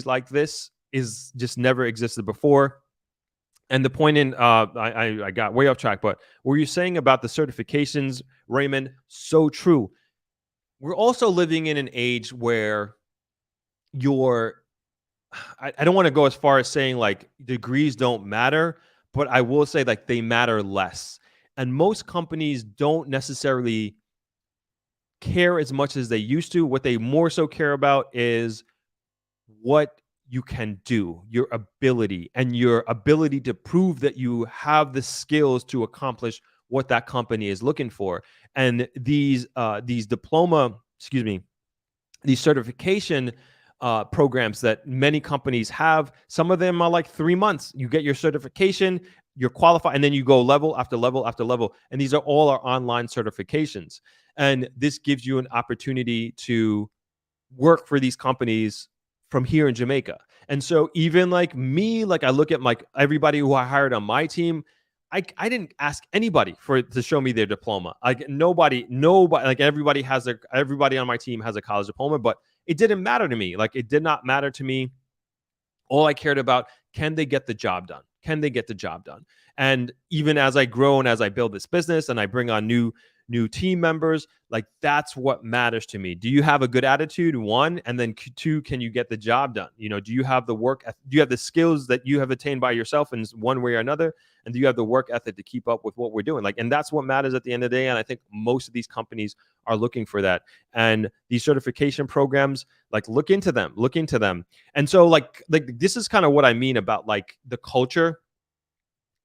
A: like this is just never existed before. And the point in, I got way off track, but what you're saying about the certifications, Raymond, so true. We're also living in an age where I don't want to go as far as saying like degrees don't matter, but I will say like they matter less. And most companies don't necessarily care as much as they used to. What they more so care about is what you can do, your ability, and your ability to prove that you have the skills to accomplish what that company is looking for. And these certification programs that many companies have, some of them are like 3 months. You get your certification, you're qualified, and then you go level after level after level. And these are all our online certifications. And this gives you an opportunity to work for these companies from here in Jamaica. And so even like me, like I look at like everybody who I hired on my team, I didn't ask anybody to show me their diploma. Like nobody, like everybody on my team has a college diploma, but it didn't matter to me. Like it did not matter to me. All I cared about, can they get the job done? Can they get the job done? And even as I grow and as I build this business and I bring on new team members, like that's what matters to me. Do you have a good attitude? One, and then two, can you get the job done? You know, do you have the skills that you have attained by yourself in one way or another? And do you have the work ethic to keep up with what we're doing? Like, and that's what matters at the end of the day. And I think most of these companies are looking for that. And these certification programs, like look into them. And so like this is kind of what I mean about like the culture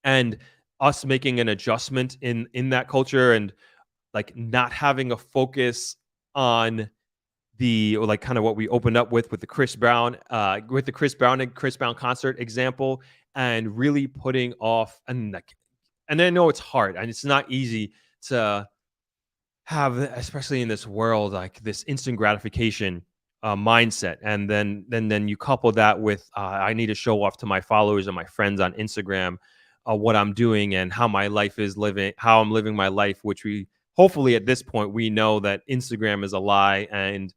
A: and us making an adjustment in that culture, and like not having a focus on like kind of what we opened up with the Chris Brown and Chris Brown concert example, and really putting off, and I know it's hard and it's not easy to have, especially in this world, like this instant gratification mindset, and then you couple that with I need to show off to my followers and my friends on Instagram what I'm doing and how I'm living my life, which we hopefully at this point we know that Instagram is a lie, and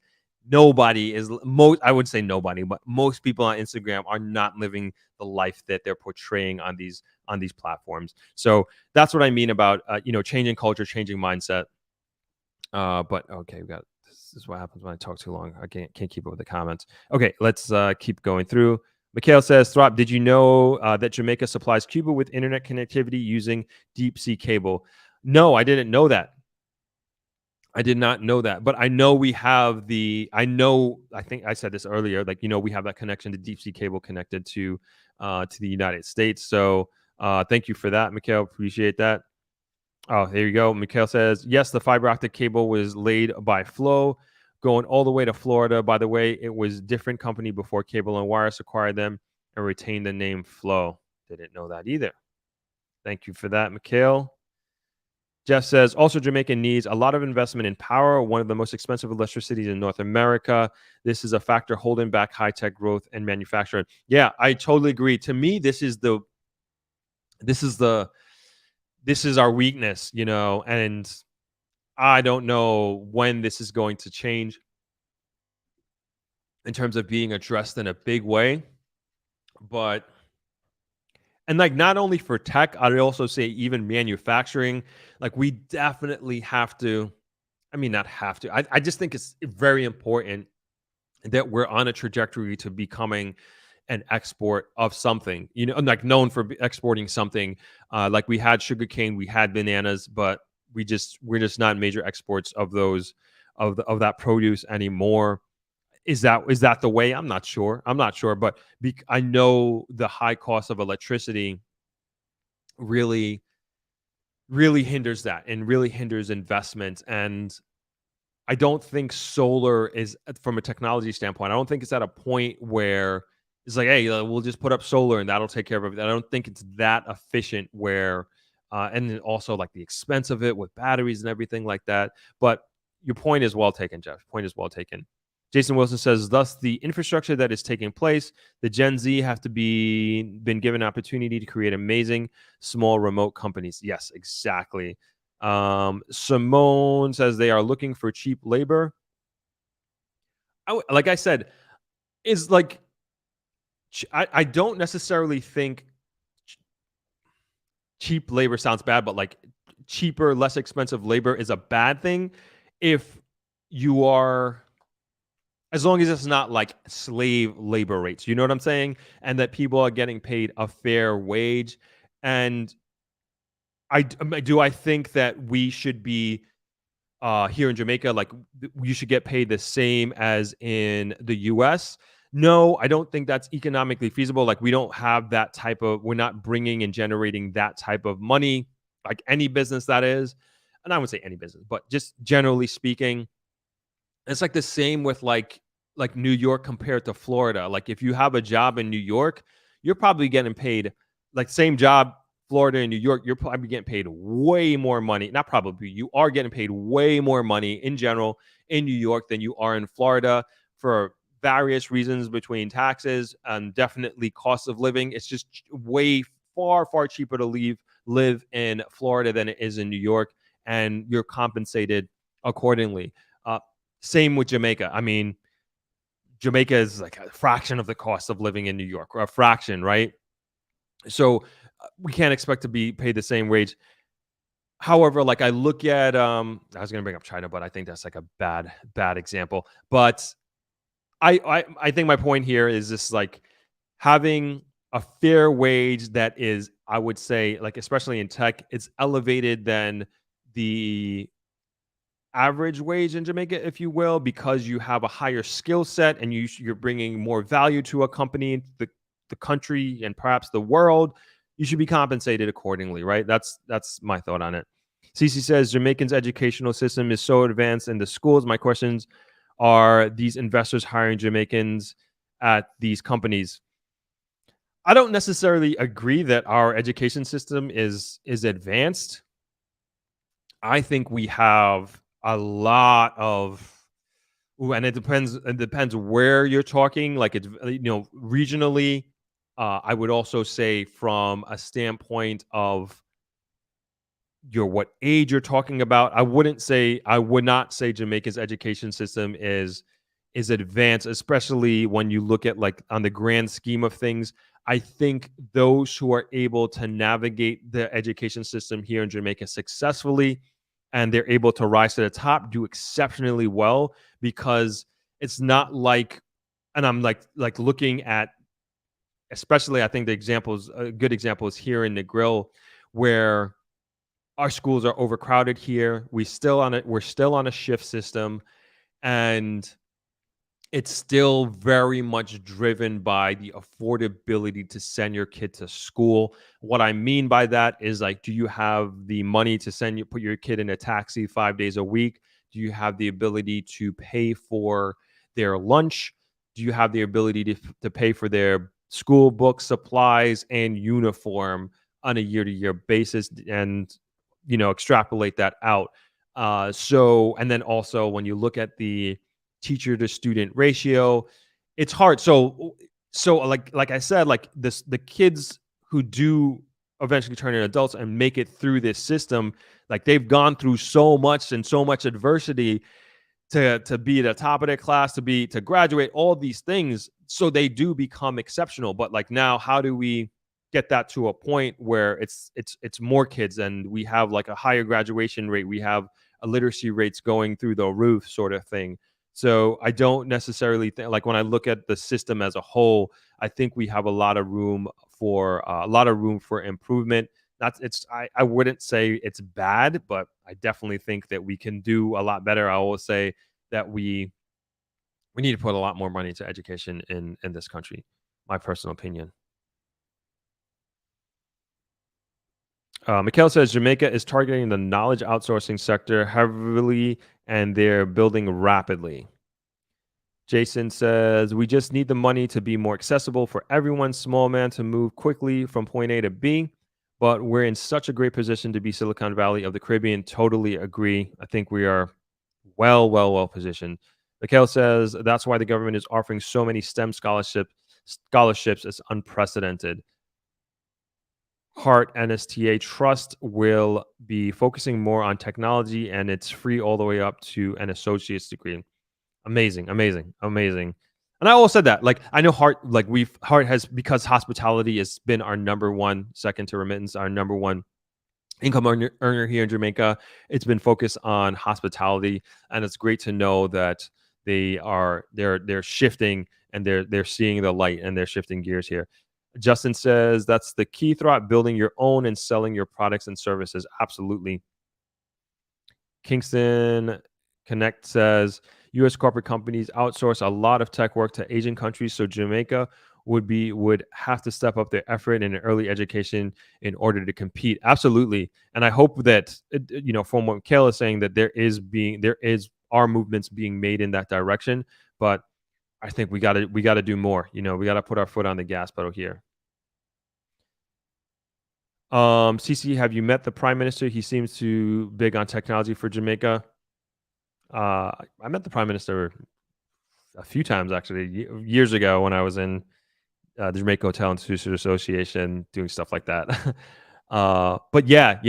A: nobody is most. I would say nobody, but most people on Instagram are not living the life that they're portraying on these platforms. So that's what I mean about changing culture, changing mindset. But okay, we got this is what happens when I talk too long. I can't keep up with the comments. Okay, let's keep going through. Mikhail says, Throp, did you know that Jamaica supplies Cuba with internet connectivity using deep sea cable? No, I didn't know that. I did not know that, but I know we have I think I said this earlier, like, we have that connection to deep sea cable connected to the United States. So thank you for that, Mikhail. Appreciate that. Oh, there you go. Mikhail says, yes, the fiber optic cable was laid by Flow going all the way to Florida. By the way, it was different company before Cable and Wireless acquired them and retained the name Flow. Didn't know that either. Thank you for that, Mikhail. Jeff says, also Jamaica needs a lot of investment in power, one of the most expensive electricities in North America. This is a factor holding back high-tech growth and manufacturing. Yeah, I totally agree. To me, this is our weakness, and I don't know when this is going to change in terms of being addressed in a big way. But and like not only for tech, I'd also say even manufacturing, like we definitely have to, I mean, not have to. I just think it's very important that we're on a trajectory to becoming an export of something, like known for exporting something. Like we had sugarcane, we had bananas, but we're just not major exports of those of that produce anymore. Is that the way? I'm not sure, but I know the high cost of electricity really really hinders that and really hinders investment. And I don't think solar is, from a technology standpoint, I don't think it's at a point where it's like, hey, we'll just put up solar and that'll take care of everything. I don't think it's that efficient where, and then also like the expense of it with batteries and everything like that. But your point is well taken, Jeff. Point is well taken. Jason Wilson says, thus the infrastructure that is taking place, the Gen Z have to been given opportunity to create amazing small remote companies. Yes, exactly. Simone says they are looking for cheap labor. Like I said, is like I don't necessarily think cheap labor sounds bad, but like cheaper, less expensive labor is a bad thing if you are, as long as it's not like slave labor rates, you know what I'm saying? And that people are getting paid a fair wage. And I think that we should be here in Jamaica, like you should get paid the same as in the US. No, I don't think that's economically feasible. Like we don't have that type of, we're not bringing and generating that type of money, like any business that is. And I would say any business, but just generally speaking, it's like the same with like New York compared to Florida. Like if you have a job in New York, you're probably getting paid like same job, Florida and New York, you're probably getting paid way more money. Not probably, you are getting paid way more money in general in New York than you are in Florida for various reasons between taxes and definitely cost of living. It's just way far cheaper to live in Florida than it is in New York, and you're compensated accordingly. Same with Jamaica. I mean, Jamaica is like a fraction of the cost of living in New York, or a fraction, right? So we can't expect to be paid the same wage. However, like I look at, I was going to bring up China, but I think that's like a bad example. But I think my point here is just like having a fair wage that is, I would say, like especially in tech, it's elevated than the average wage in Jamaica, if you will, because you have a higher skill set and you're bringing more value to a company, the country, and perhaps the world. You should be compensated accordingly, right? That's my thought on it. Cece says Jamaican's educational system is so advanced in the schools. My questions are: these investors hiring Jamaicans at these companies? I don't necessarily agree that our education system is advanced. I think we have a lot of, and it depends where you're talking. Like it's regionally. I would also say from a standpoint of what age you're talking about. I would not say Jamaica's education system is is advanced, especially when you look at like on the grand scheme of things. I think those who are able to navigate the education system here in Jamaica successfully and they're able to rise to the top do exceptionally well, because it's not like, and I'm like looking at, especially I think the examples, a good example is here in Negril, where our schools are overcrowded here. We're still on a shift system, and it's still very much driven by the affordability to send your kid to school. What I mean by that is, like, do you have the money to put your kid in a taxi 5 days a week? Do you have the ability to pay for their lunch? Do you have the ability to pay for their school books, supplies, and uniform on a year-to-year basis? And extrapolate that out. And then also when you look at the teacher to student ratio, it's hard. So like I said, like the kids who do eventually turn into adults and make it through this system, like they've gone through so much and so much adversity to be at the top of their class, to graduate, all these things, so they do become exceptional. But like, now, how do we get that to a point where it's more kids and we have like a higher graduation rate, we have a literacy rates going through the roof, sort of thing. So I don't necessarily think, like, when I look at the system as a whole, I think we have a lot of room for improvement. I wouldn't say it's bad, but I definitely think that we can do a lot better. I will say that we need to put a lot more money into education in this country. My personal opinion. Mikhail says Jamaica is targeting the knowledge outsourcing sector heavily, and they're building rapidly. Jason says we just need the money to be more accessible for everyone, small man, to move quickly from point A to B. But we're in such a great position to be Silicon Valley of the Caribbean. Totally agree. I think we are well positioned. Mikhail says that's why the government is offering so many STEM scholarships. It's unprecedented. Heart NSTA Trust will be focusing more on technology, and it's free all the way up to an associate's degree. Amazing. And I always said that, like, I know Heart has, because hospitality has been our number one, second to remittance, our number one income earner here in Jamaica. It's been focused on hospitality, and it's great to know that they're shifting, and they're seeing the light, and they're shifting gears here. Justin says that's the key throughout building your own and selling your products and services. Absolutely. Kingston Connect says U.S. corporate companies outsource a lot of tech work to Asian countries, so Jamaica would have to step up their effort in early education in order to compete. Absolutely. And I hope that, from what Kayla is saying, that there is our movements being made in that direction. But I think we got to do more. We got to put our foot on the gas pedal here. CC, have you met the Prime Minister? He seems too big on technology for Jamaica. I met the Prime Minister a few times, actually, years ago, when I was in the Jamaica Hotel Institute Association doing stuff like that. But yeah,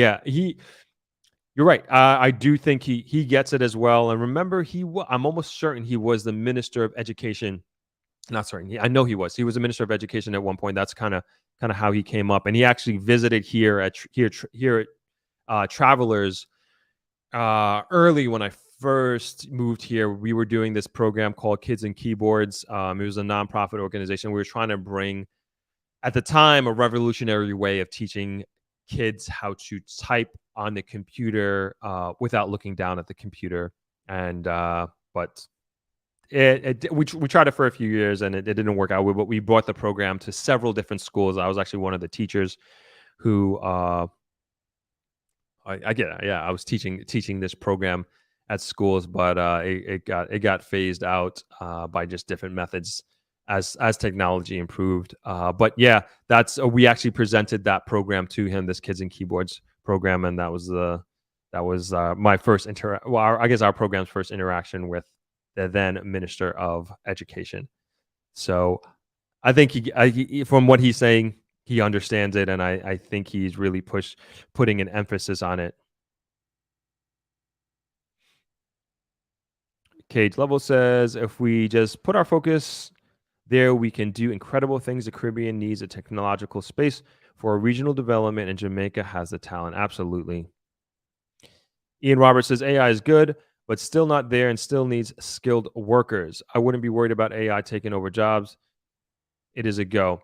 A: you're right. I do think he gets it as well. And remember, I'm almost certain he was the Minister of Education. Not certain. I know he was. He was a Minister of Education at one point. That's kind of how he came up. And he actually visited here at Travelers early when I first moved here. We were doing this program called Kids and Keyboards. It was a nonprofit organization. We were trying to bring, at the time, a revolutionary way of teaching kids how to type on the computer without looking down at the computer. And but we tried it for a few years, and it didn't work out. But we brought the program to several different schools. I was actually one of the teachers who I was teaching this program at schools, but it got phased out by just different methods as technology improved. But yeah, we actually presented that program to him, this Kids and Keyboards program, and that was my first I guess our program's first interaction with the then Minister of Education. So I think he, from what he's saying, he understands it, and I think he's really putting an emphasis on it. Cage Level says, if we just put our focus there, we can do incredible things. The Caribbean needs a technological space for regional development, and Jamaica has the talent. Absolutely. Ian Roberts says, AI is good, but still not there and still needs skilled workers. I wouldn't be worried about AI taking over jobs. It is a go.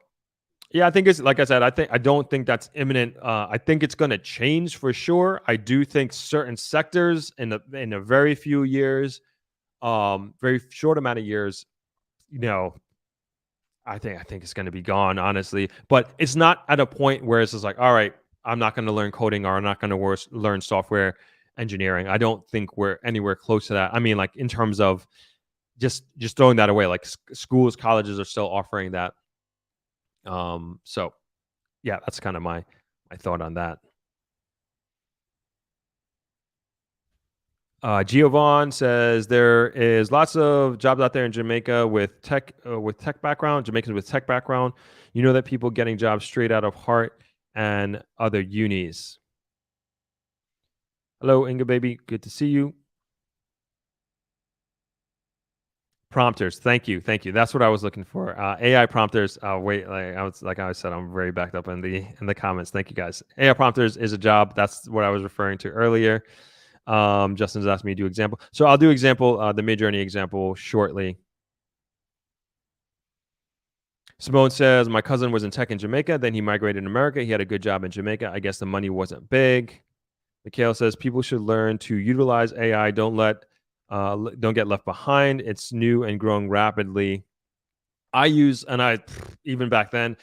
A: Yeah, I think it's like I said. I don't think that's imminent. I think it's going to change for sure. I do think certain sectors in a very few years, very short amount of years, you know, I think it's going to be gone, honestly. But it's not at a point where it's just like, all right, I'm not going to learn coding or I'm not going to learn software engineering. I don't think we're anywhere close to that. I mean, like in terms of just throwing that away, like schools, colleges are still offering that. So yeah, that's kind of my thought on that. Giovanni says there is lots of jobs out there in Jamaica with tech background. Jamaicans with tech background, you know that people getting jobs straight out of Hart and other unis. Hello, Inga baby, good to see you. Prompters, thank you. That's what I was looking for. AI prompters. Wait, like I said, I'm very backed up in the comments. Thank you guys. AI prompters is a job. That's what I was referring to earlier. Justin's asked me to do example. So I'll do example, the Midjourney example shortly. Simone says, my cousin was in tech in Jamaica. Then he migrated to America. He had a good job in Jamaica. I guess the money wasn't big. Mikhail says, people should learn to utilize AI. Don't get left behind. It's new and growing rapidly. Even back then,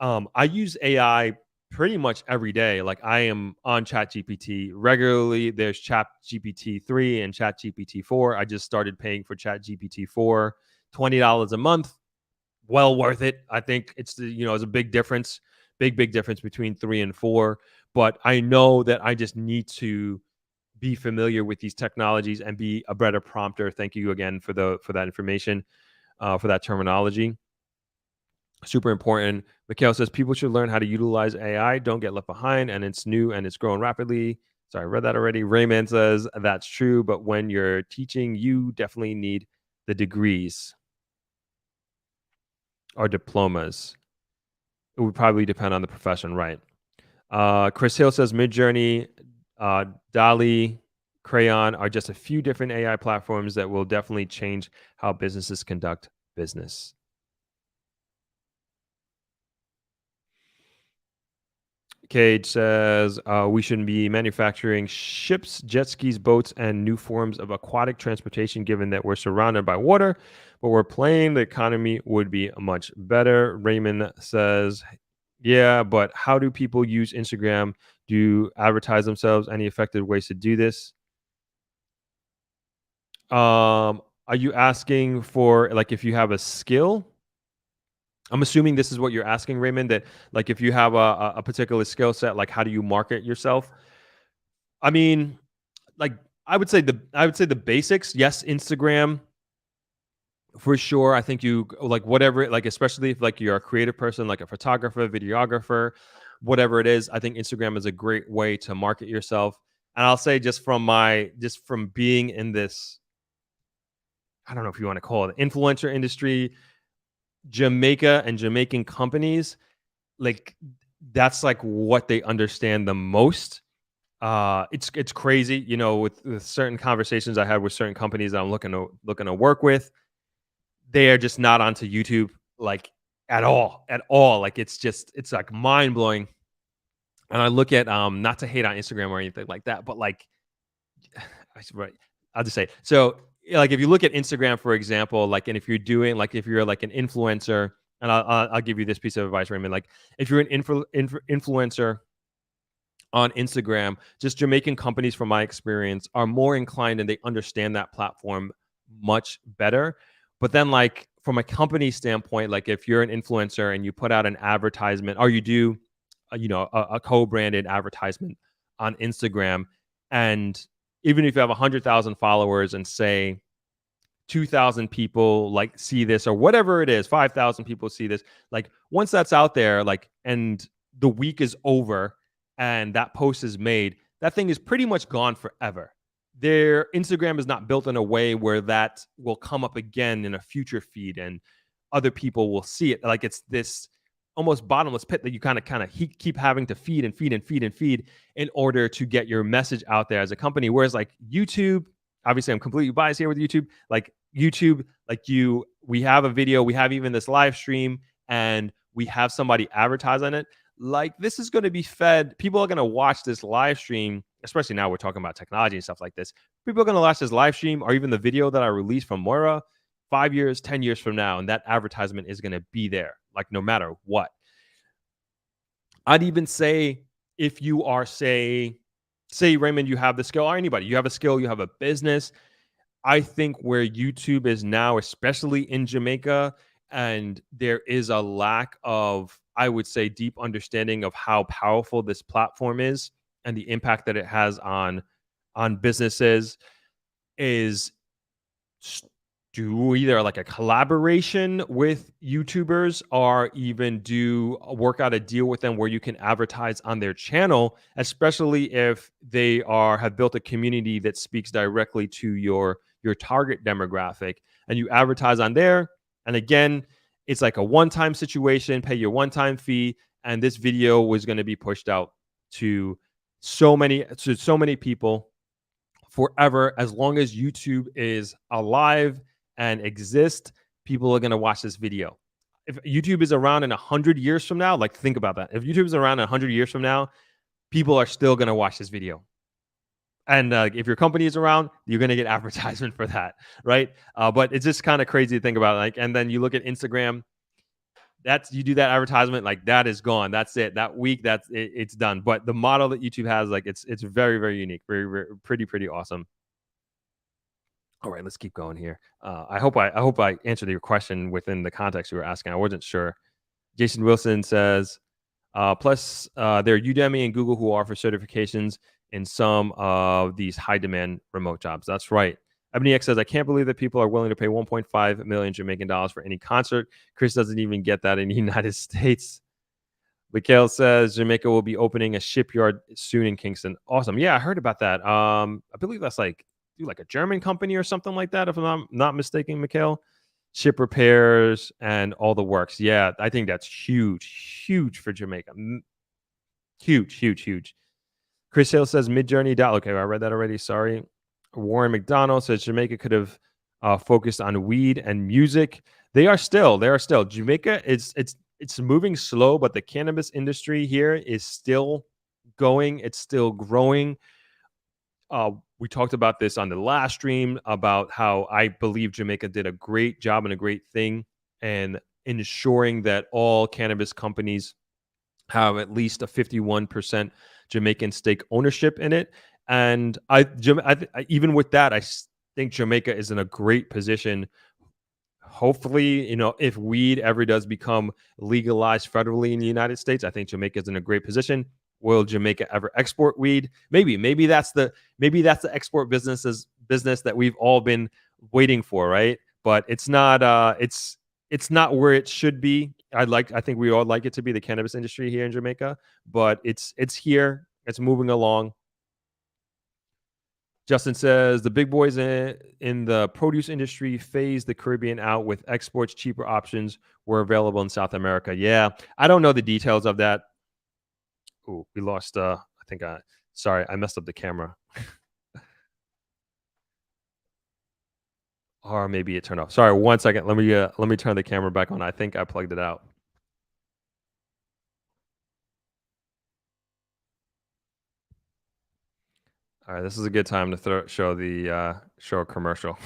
A: I use AI pretty much every day. Like I am on ChatGPT regularly. There's ChatGPT 3 and ChatGPT 4. I just started paying for ChatGPT 4, $20 a month. Well worth it. I think it's a big difference, big difference between 3 and 4. But I know that I just need to be familiar with these technologies and be a better prompter. Thank you again for that information, for that terminology. Super important. Mikhail says people should learn how to utilize AI. Don't get left behind, and it's new and it's growing rapidly. Sorry, I read that already. Raymond says that's true, but when you're teaching, you definitely need the degrees or diplomas. It would probably depend on the profession, right? Chris Hill says Midjourney, DALL-E, Crayon are just a few different AI platforms that will definitely change how businesses conduct business. Cage says we shouldn't be manufacturing ships, jet skis, boats, and new forms of aquatic transportation, given that we're surrounded by water, but we're playing. The economy would be much better. Raymond says, yeah, but how do people use Instagram? Do advertise themselves? Any effective ways to do this? Are you asking for like if you have a skill? I'm assuming this is what you're asking, Raymond, that like if you have a particular skill set, like how do you market yourself? I mean, like I would say the basics. Yes, Instagram for sure. I think you like whatever, like especially if like you're a creative person, like a photographer, videographer, whatever it is. I think Instagram is a great way to market yourself. And I'll say just from being in this, I don't know if you want to call it influencer industry, Jamaica and Jamaican companies, like that's like what they understand the most. It's crazy, with certain conversations I had with certain companies that I'm looking to work with. They are just not onto YouTube like at all. Like it's like mind blowing. And I look at not to hate on Instagram or anything like that, but like I'll just say so. Like if you look at Instagram, for example, like, and if you're like an influencer, and I'll give you this piece of advice, Raymond. Like if you're an influencer on Instagram, just Jamaican companies, from my experience, are more inclined and they understand that platform much better. But then, like from a company standpoint, like if you're an influencer and you put out an advertisement, or you do, a co-branded advertisement on Instagram, and even if you have 100,000 followers and say 2,000 people like see this or whatever it is, 5,000 people see this, like once that's out there, like, and the week is over and that post is made, that thing is pretty much gone forever. their Instagram is not built in a way where that will come up again in a future feed and other people will see it. Like it's this almost bottomless pit that you kind of keep having to feed and feed and feed and feed in order to get your message out there as a company. Whereas like YouTube, obviously I'm completely biased here with YouTube. Like YouTube, we have a video, we have even this live stream, and we have somebody advertise on it. Like this is going to be fed. People are going to watch this live stream, especially now we're talking about technology and stuff like this. People are going to watch this live stream or even the video that I released from Moira 5 years, 10 years from now, and that advertisement is going to be there, like no matter what. I'd even say if you are, say Raymond, you have the skill, or anybody, you have a skill, you have a business. I think where YouTube is now, especially in Jamaica, and there is a lack of, I would say, deep understanding of how powerful this platform is and the impact that it has on businesses, is do either like a collaboration with YouTubers or even work out a deal with them where you can advertise on their channel, especially if they have built a community that speaks directly to your target demographic, and you advertise on there. And again, it's like a one-time situation, pay your one-time fee, and this video was going to be pushed out to so many people forever. As long as YouTube is alive and exist, people are going to watch this video. If YouTube is around in 100 years from now, like think about that. If YouTube is around in 100 years from now, people are still going to watch this video. And if your company is around, you're going to get advertisement for that, right? But it's just kind of crazy to think about. Like, and then you look at Instagram, you do that advertisement, like that is gone. That's it. That week, it's done. But the model that YouTube has, like it's very, very unique, very, very pretty awesome. All right, let's keep going here. I hope I answered your question within the context you were asking. I wasn't sure. Jason Wilson says, plus there are Udemy and Google who offer certifications in some of these high demand remote jobs. That's right. Ebony X says, I can't believe that people are willing to pay 1.5 million Jamaican dollars for any concert. Chris doesn't even get that in the United States. Mikhail says Jamaica will be opening a shipyard soon in Kingston. Awesome. Yeah, I heard about that. I believe that's like a German company or something like that, if I'm not mistaken, Mikhail. Ship repairs and all the works. Yeah, I think that's huge for Jamaica. Huge. Chris Hill says Midjourney. Okay, I read that already. Sorry. Warren McDonald says Jamaica could have focused on weed and music. They are still. Jamaica it's moving slow, but the cannabis industry here is still going. It's still growing. We talked about this on the last stream about how I believe Jamaica did a great job and a great thing in ensuring that all cannabis companies have at least a 51% Jamaican stake ownership in it. And I even with that, I think Jamaica is in a great position. Hopefully, if weed ever does become legalized federally in the United States, I think Jamaica is in a great position. Will Jamaica ever export weed? Maybe that's the export business that we've all been waiting for, right? But it's not it's not where it should be. I think we all like it to be, the cannabis industry here in Jamaica, but it's here. It's moving along. Justin says the big boys in the produce industry phased the Caribbean out with exports. Cheaper options were available in South America. Yeah, I don't know the details of that. Oh, we lost. Sorry, I messed up the camera. Or maybe it turned off. Sorry, 1 second. Let me turn the camera back on. I think I plugged it out. All right, this is a good time to show a commercial.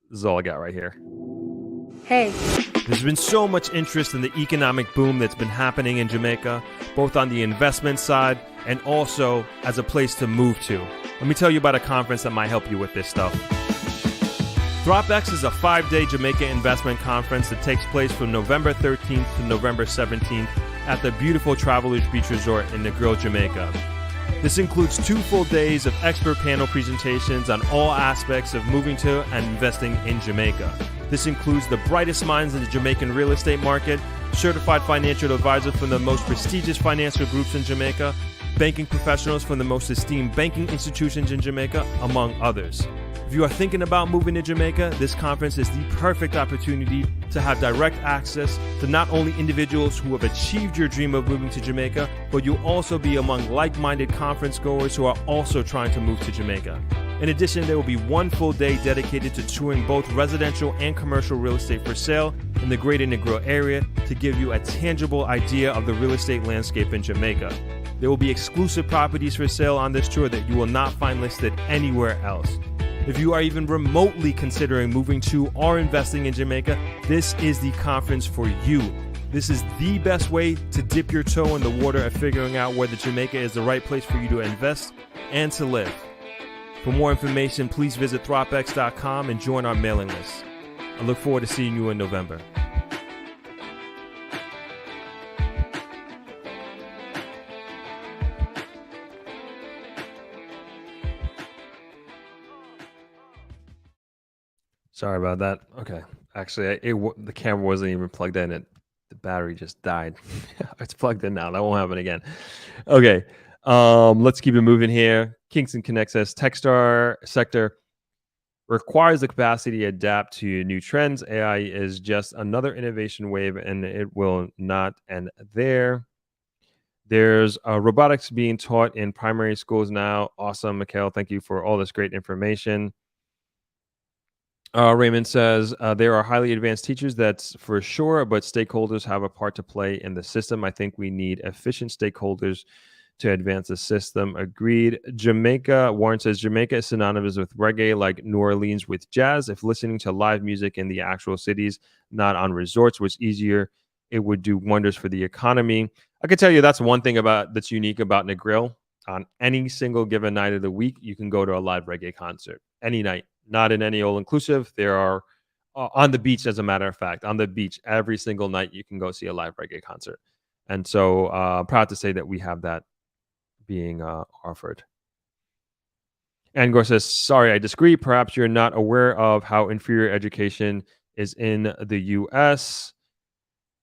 A: This is all I got right here.
C: Hey.
A: There's been so much interest in the economic boom that's been happening in Jamaica, both on the investment side and also as a place to move to. Let me tell you about a conference that might help you with this stuff. ThropX is a 5-day Jamaica investment conference that takes place from November 13th to November 17th at the beautiful Travelers Beach Resort in Negril, Jamaica. This includes 2 full days of expert panel presentations on all aspects of moving to and investing in Jamaica. This includes the brightest minds in the Jamaican real estate market, certified financial advisors from the most prestigious financial groups in Jamaica, banking professionals from the most esteemed banking institutions in Jamaica, among others. If you are thinking about moving to Jamaica, this conference is the perfect opportunity to have direct access to not only individuals who have achieved your dream of moving to Jamaica, but you'll also be among like-minded conference goers who are also trying to move to Jamaica. In addition, there will be one full day dedicated to touring both residential and commercial real estate for sale in the Greater Negril area to give you a tangible idea of the real estate landscape in Jamaica. There will be exclusive properties for sale on this tour that you will not find listed anywhere else. If you are even remotely considering moving to or investing in Jamaica, this is the conference for you. This is the best way to dip your toe in the water of figuring out whether Jamaica is the right place for you to invest and to live. For more information, please visit thropex.com and join our mailing list. I look forward to seeing you in November. Sorry about that. Okay. Actually, the camera wasn't even plugged in. The battery just died. It's plugged in now. That won't happen again. Okay. Let's keep it moving here. Kingston Connect says Techstar sector requires the capacity to adapt to new trends. AI is just another innovation wave, and it will not end there. There's robotics being taught in primary schools now. Awesome, Mikhail. Thank you for all this great information. Raymond says there are highly advanced teachers, that's for sure, but stakeholders have a part to play in the system. I think we need efficient stakeholders to advance the system. Agreed. Jamaica, Warren says Jamaica is synonymous with reggae, like New Orleans with jazz. If listening to live music in the actual cities, not on resorts, was easier, it would do wonders for the economy. I can tell you that's one thing that's unique about Negril. On any single given night of the week, you can go to a live reggae concert any night. Not in any all-inclusive. There are on the beach, as a matter of fact, on the beach every single night you can go see a live reggae concert. And so I'm proud to say that we have that being offered. Angor says, sorry, I disagree. Perhaps you're not aware of how inferior education is in the U.S.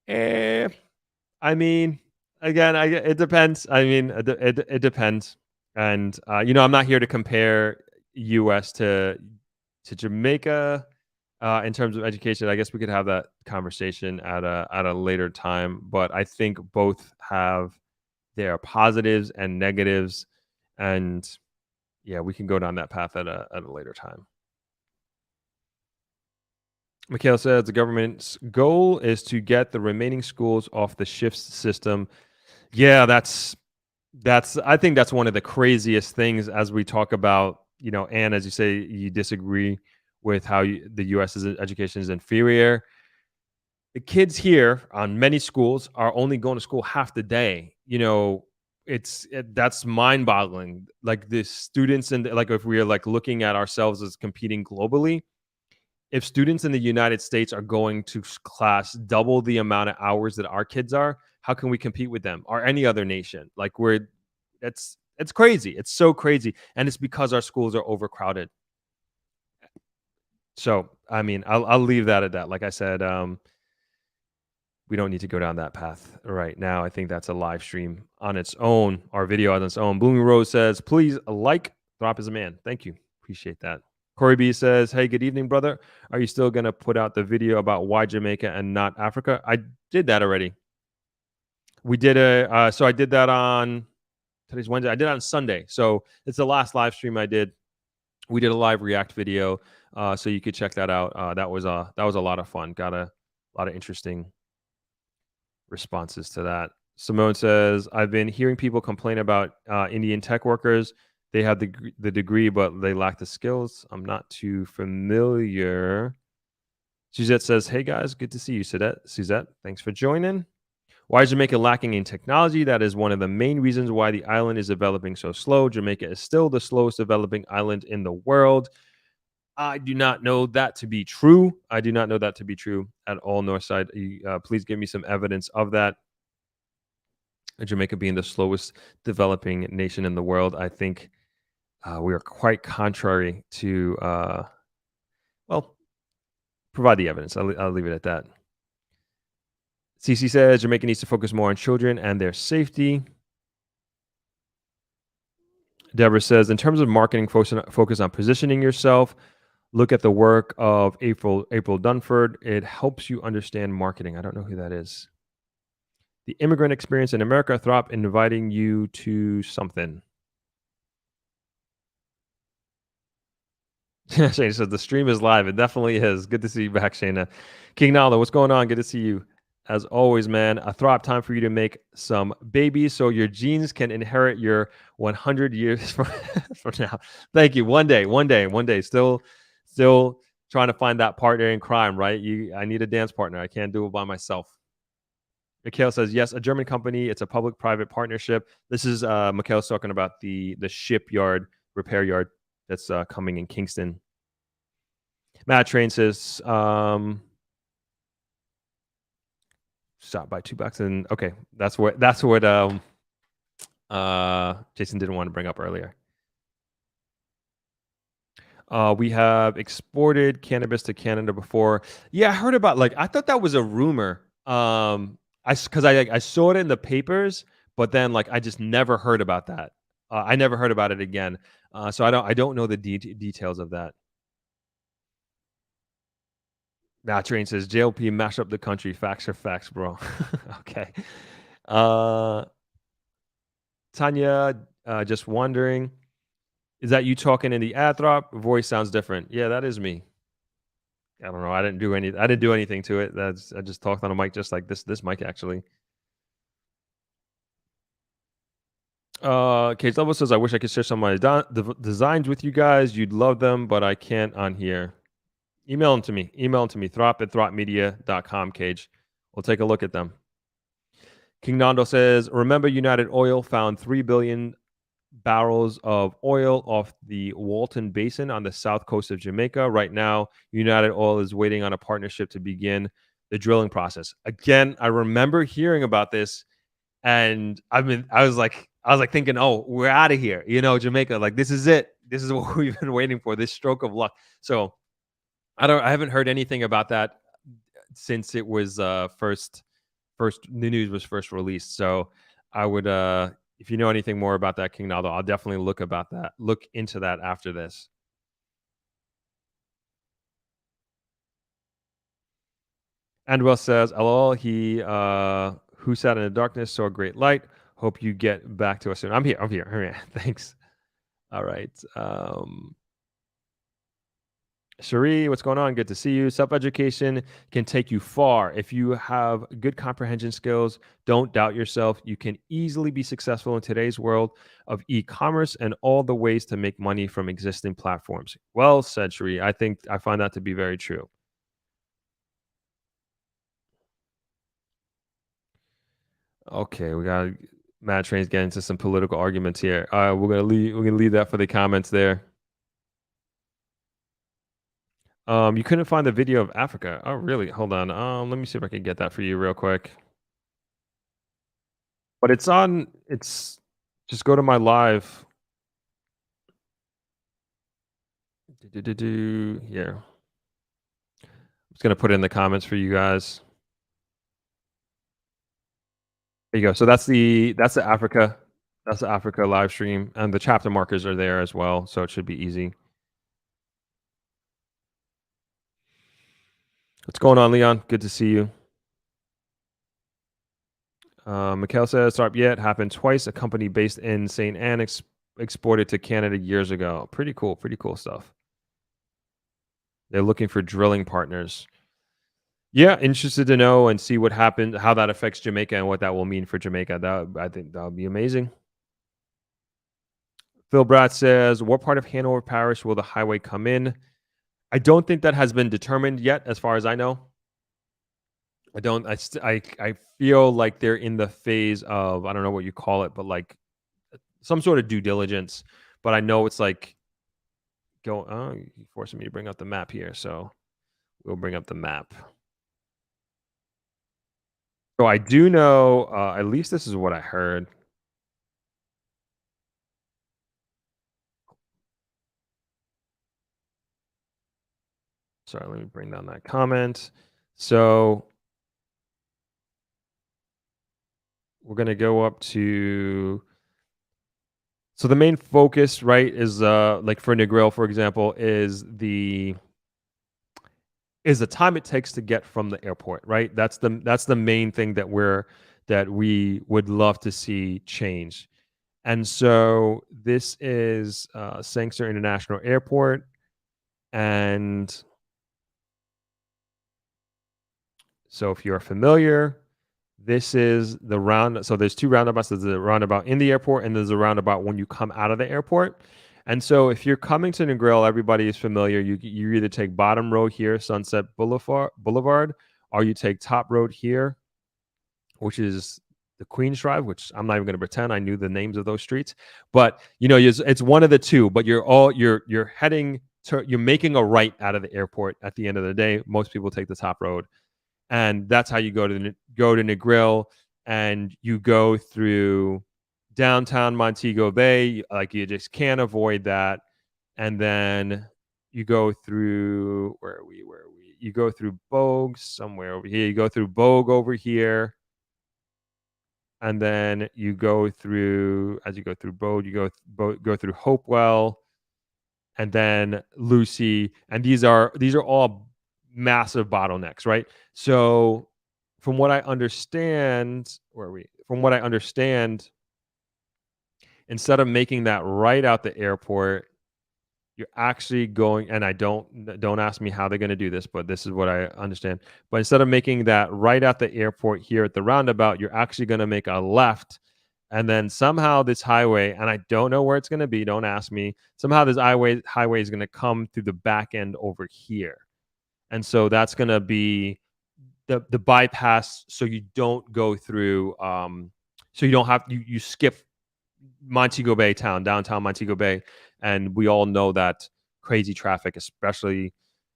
A: I mean, again, it depends. I mean, it depends. And, I'm not here to compare U.S. to Jamaica in terms of education. I guess we could have that conversation at a later time. But I think both have their positives and negatives, and yeah, we can go down that path at a later time. Mikhail says the government's goal is to get the remaining schools off the shifts system. Yeah, that's I think that's one of the craziest things as we talk about, and as you say, you disagree with how the U.S.'s education is inferior. The kids here on many schools are only going to school half the day. That's mind-boggling. Like the students, and like if we are like looking at ourselves as competing globally, if students in the United States are going to class double the amount of hours that our kids are, how can we compete with them or any other nation? Like it's crazy. It's so crazy. And it's because our schools are overcrowded. So, I mean, I'll leave that at that. Like I said, we don't need to go down that path right now. I think that's a live stream on its own, our video on its own. Blooming Rose says, please like Throp is a man. Thank you. Appreciate that. Corey B says, hey, good evening, brother. Are you still going to put out the video about why Jamaica and not Africa? I did that already. We did so I did that on, today's Wednesday. I did it on Sunday. So it's the last live stream I did. We did a live react video. So you could check that out. That was a lot of fun. Got a lot of interesting responses to that. Simone says, I've been hearing people complain about Indian tech workers. They have the degree, but they lack the skills. I'm not too familiar. Suzette says, hey guys, good to see you, Suzette. Thanks for joining. Why is Jamaica lacking in technology? That is one of the main reasons why the island is developing so slow. Jamaica is still the slowest developing island in the world. I do not know that to be true. I do not know that to be true at all, Northside. Please give me some evidence of that. Jamaica being the slowest developing nation in the world, I think we are quite contrary to, provide the evidence. I'll leave it at that. CC says Jamaica needs to focus more on children and their safety. Deborah says, in terms of marketing, focus on positioning yourself. Look at the work of April Dunford. It helps you understand marketing. I don't know who that is. The immigrant experience in America, Throp inviting you to something. Shayna says the stream is live. It definitely is. Good to see you back, Shayna. King Nala, what's going on? Good to see you. As always, man, a Throp time for you to make some babies so your genes can inherit your 100 years from now. Thank you. One day. Still trying to find that partner in crime, right? I need a dance partner. I can't do it by myself. Mikhail says, yes, a German company. It's a public-private partnership. This is Mikhail's talking about the shipyard repair yard that's coming in Kingston. Matt Train says, stop by $2 and okay, that's what Jason didn't want to bring up earlier. We have exported cannabis to Canada before. Yeah, I heard about I thought that was a rumor. I saw it in the papers, but then I just never heard about that. I never heard about it again. So I don't know the details of that. Now Train says JLP mash up the country. Facts are facts, bro. Okay. Tanya, just wondering, is that you talking in the ad drop? Voice sounds different. Yeah, that is me. I don't know. I didn't do anything to it. I just talked on a mic just like this mic actually. Cage Level says, I wish I could share some of my designs with you guys. You'd love them, but I can't on here. Email them to me. Throp@thropmedia.com, Cage. We'll take a look at them. King Nando says, remember United Oil found 3 billion barrels of oil off the Walton Basin on the south coast of Jamaica. Right now, United Oil is waiting on a partnership to begin the drilling process. Again, I remember hearing about this, and I was thinking, oh, we're out of here. Jamaica, this is it. This is what we've been waiting for, this stroke of luck. So I haven't heard anything about that since it was first the news was first released. So I would if you know anything more about that, King Naldo, I'll definitely look into that after this. Andwell says, LOL, he who sat in the darkness saw a great light. Hope you get back to us soon. I'm here. Thanks. All right. Cherie, what's going on? Good to see you. Self-education can take you far. If you have good comprehension skills, don't doubt yourself. You can easily be successful in today's world of e-commerce and all the ways to make money from existing platforms. Well said, Cherie. I find that to be very true. Okay, we got Matt Train's getting into some political arguments here. We're gonna leave that for the comments there. You couldn't find the video of Africa. Oh, really? Hold on. Let me see if I can get that for you real quick. But it's just go to my live. Here. I'm just gonna put it in the comments for you guys. There you go. So that's the Africa. That's the Africa live stream, and the chapter markers are there as well, so it should be easy. What's going on, Leon? Good to see you. Mikhail says, "Start yet happened twice. A company based in St. Anne exported to Canada years ago. Pretty cool stuff. They're looking for drilling partners. Yeah, interested to know and see what happened, how that affects Jamaica, and what that will mean for Jamaica. I think that would be amazing." Phil Bratt says, "What part of Hanover Parish will the highway come in?" I don't think that has been determined yet, as far as I know. I don't. I feel like they're in the phase of, I don't know what you call it, but some sort of due diligence. But I know it's you're forcing me to bring up the map here, so we'll bring up the map. So I do know, at least this is what I heard. Sorry, let me bring down that comment. So we're going to go up to So the main focus, right, is like for Negril, for example, is the time it takes to get from the airport, right? That's the main thing that we would love to see change. And so this is Sangster International Airport, and so if you're familiar, this is the round. So there's two roundabouts. There's a roundabout in the airport, and there's a roundabout when you come out of the airport. And so if you're coming to Negril, everybody is familiar. You either take bottom road here, Sunset Boulevard, or you take top road here, which is the Queens Drive, which I'm not even going to pretend I knew the names of those streets. But it's one of the two. But you're heading to, you're making a right out of the airport at the end of the day. Most people take the top road, and that's how you go to Negril, and you go through downtown Montego Bay. Like, you just can't avoid that. And then you go through, where are we? You go through Bogue somewhere over here. You go through Bogue over here, and then you go through, as you go through Bogue, you go through Hopewell, and then Lucy, and these are all massive bottlenecks, right? So from what I understand, where are we? From what I understand, instead of making that right out the airport, you're actually going, and I don't ask me how they're going to do this, but this is what I understand. But instead of making that right at the airport here at the roundabout, you're actually going to make a left, and then somehow this highway, and I don't know where it's going to be, don't ask me. Somehow this highway is going to come through the back end over here. And so that's going to be the bypass, so you don't go through so you don't have you skip Montego Bay town, downtown Montego Bay, and we all know that crazy traffic, especially,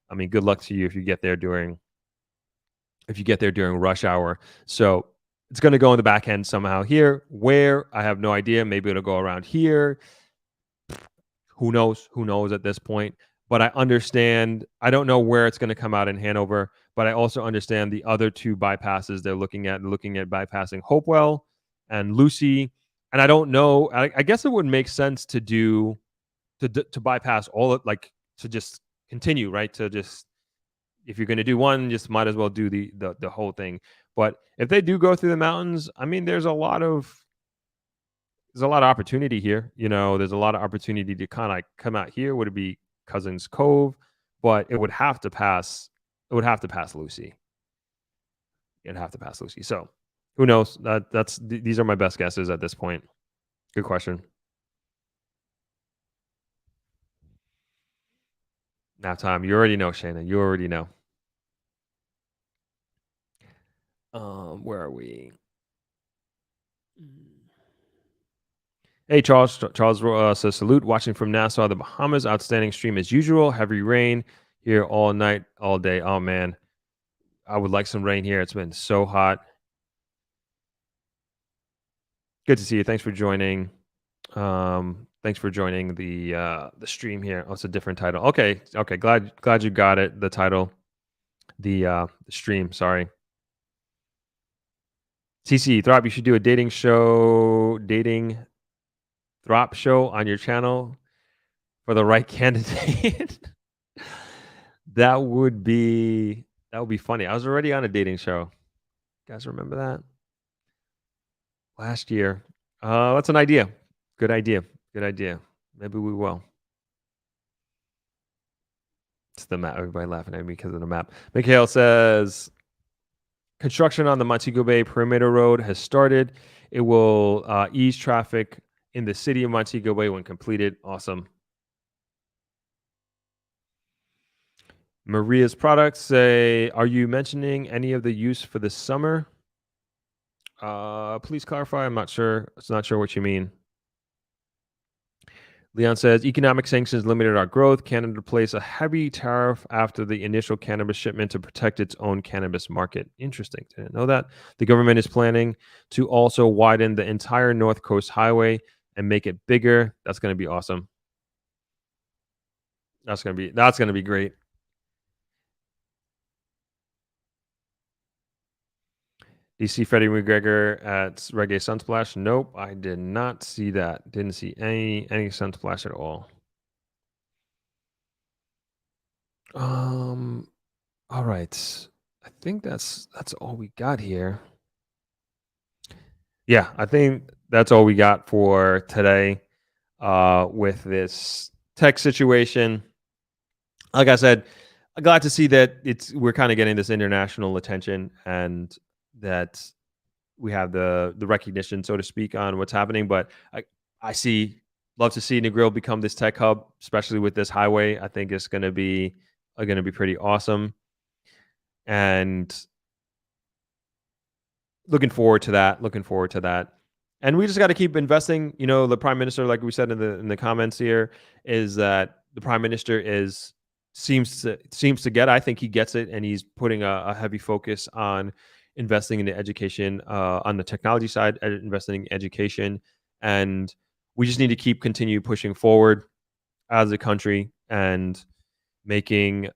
A: I mean, good luck to you if you get there during rush hour. So it's going to go in the back end somehow here. Where, I have no idea. Maybe it'll go around here. Who knows? Who knows at this point? But I understand. I don't know where it's going to come out in Hanover, but I also understand the other two bypasses they're looking at. Looking at bypassing Hopewell and Lucy. And I don't know. I guess it would make sense to bypass all of, like, to just continue, right? To just, if you're going to do one, just might as well do the whole thing. But if they do go through the mountains, I mean, there's a lot of opportunity here. There's a lot of opportunity to kind of come out here. Would it be Cousins Cove? But it would have to pass. It would have to pass Lucy. It'd have to pass Lucy. So who knows? These are my best guesses at this point. Good question. Now, Tom, you already know, Shannon. You already know. Where are we? Hey, Charles. Charles says, salute, watching from Nassau, the Bahamas. Outstanding stream as usual. Heavy rain here all night, all day. Oh, man. I would like some rain here. It's been so hot. Good to see you. Thanks for joining. Thanks for joining the stream here. Oh, it's a different title. Okay. Glad you got it. The title, the stream. Sorry. CC Throp, you should do a dating Throp show on your channel for the right candidate. That would be funny. I was already on a dating show. You guys remember that? Last year. That's an idea. Good idea. Maybe we will. It's the map. Everybody laughing at me because of the map. Mikhail says, construction on the Montego Bay Perimeter Road has started. It will ease traffic in the city of Montego Bay when completed. Awesome. Maria's products say, are you mentioning any of the use for the summer? Please clarify. I'm not sure. It's not sure what you mean. Leon says, economic sanctions limited our growth. Canada placed a heavy tariff after the initial cannabis shipment to protect its own cannabis market. Interesting. Didn't know that. The government is planning to also widen the entire North Coast Highway and make it bigger. That's going to be awesome. That's going to be great. Do you see Freddie McGregor at Reggae Sunsplash? Nope, I did not see that. Didn't see any Sunsplash at all. All right. I think that's all we got here. Yeah, I think that's all we got for today with this tech situation. Like I said, I'm glad to see that we're kind of getting this international attention and that we have the recognition, so to speak, on what's happening. But I love to see Negril become this tech hub, especially with this highway. I think it's going to be pretty awesome, and looking forward to that. And we just got to keep investing. You know, the prime minister, like we said in the comments here, is that the prime minister seems to get. I think he gets it, and he's putting a heavy focus on investing in the education, on the technology side, investing in education, and we just need to continue pushing forward as a country and continue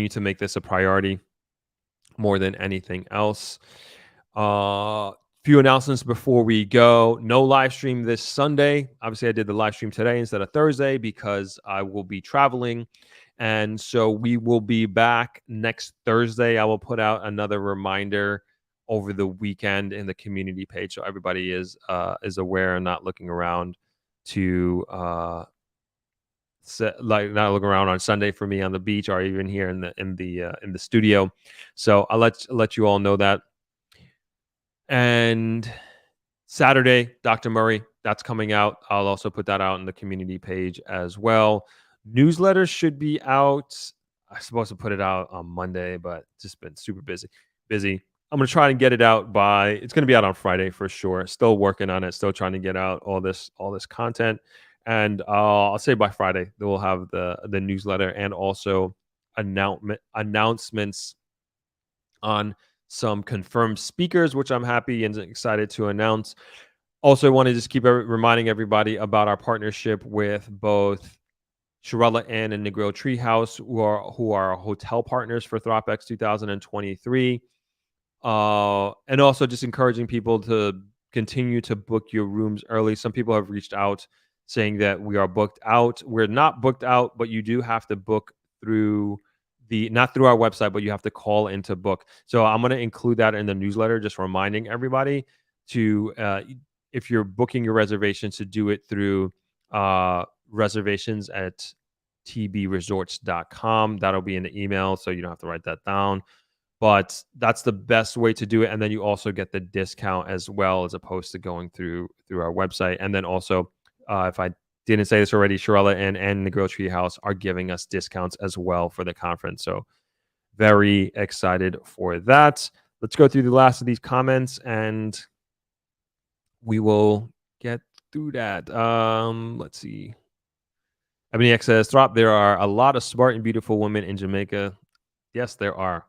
A: to make this a priority more than anything else. Few announcements before we go. No live stream this Sunday. Obviously, I did the live stream today instead of Thursday because I will be traveling. And so we will be back next Thursday. I will put out another reminder over the weekend in the community page so everybody is aware and not looking around to not looking around on Sunday for me on the beach or even here in the studio. So I'll let you all know that. And Saturday, Dr. Murray, that's coming out. I'll also put that out in the community page as well. Newsletters should be out. I'm supposed to put it out on Monday, but just been super busy. I'm going to try and get it out it's going to be out on Friday for sure. Still working on it. Still trying to get out all this content. And I'll say by Friday that we'll have the newsletter and also announcements on some confirmed speakers, which I'm happy and excited to announce. Also, I want to just keep reminding everybody about our partnership with both Shirella Inn and Negril Treehouse, who are hotel partners for ThropX 2023. And also just encouraging people to continue to book your rooms early. Some people have reached out saying that we are booked out. We're not booked out, but you do have to book through not through our website, but you have to call in to book. So I'm going to include that in the newsletter, just reminding everybody to, if you're booking your reservations, to do it through reservations at tbresorts.com. That'll be in the email, so you don't have to write that down. But that's the best way to do it. And then you also get the discount as well, as opposed to going through our website. And then also, if I didn't say this already, Shirella and Negril Treehouse are giving us discounts as well for the conference. So very excited for that. Let's go through the last of these comments and we will get through that. Let's see. Ebony X says, Throp, there are a lot of smart and beautiful women in Jamaica. Yes, there are.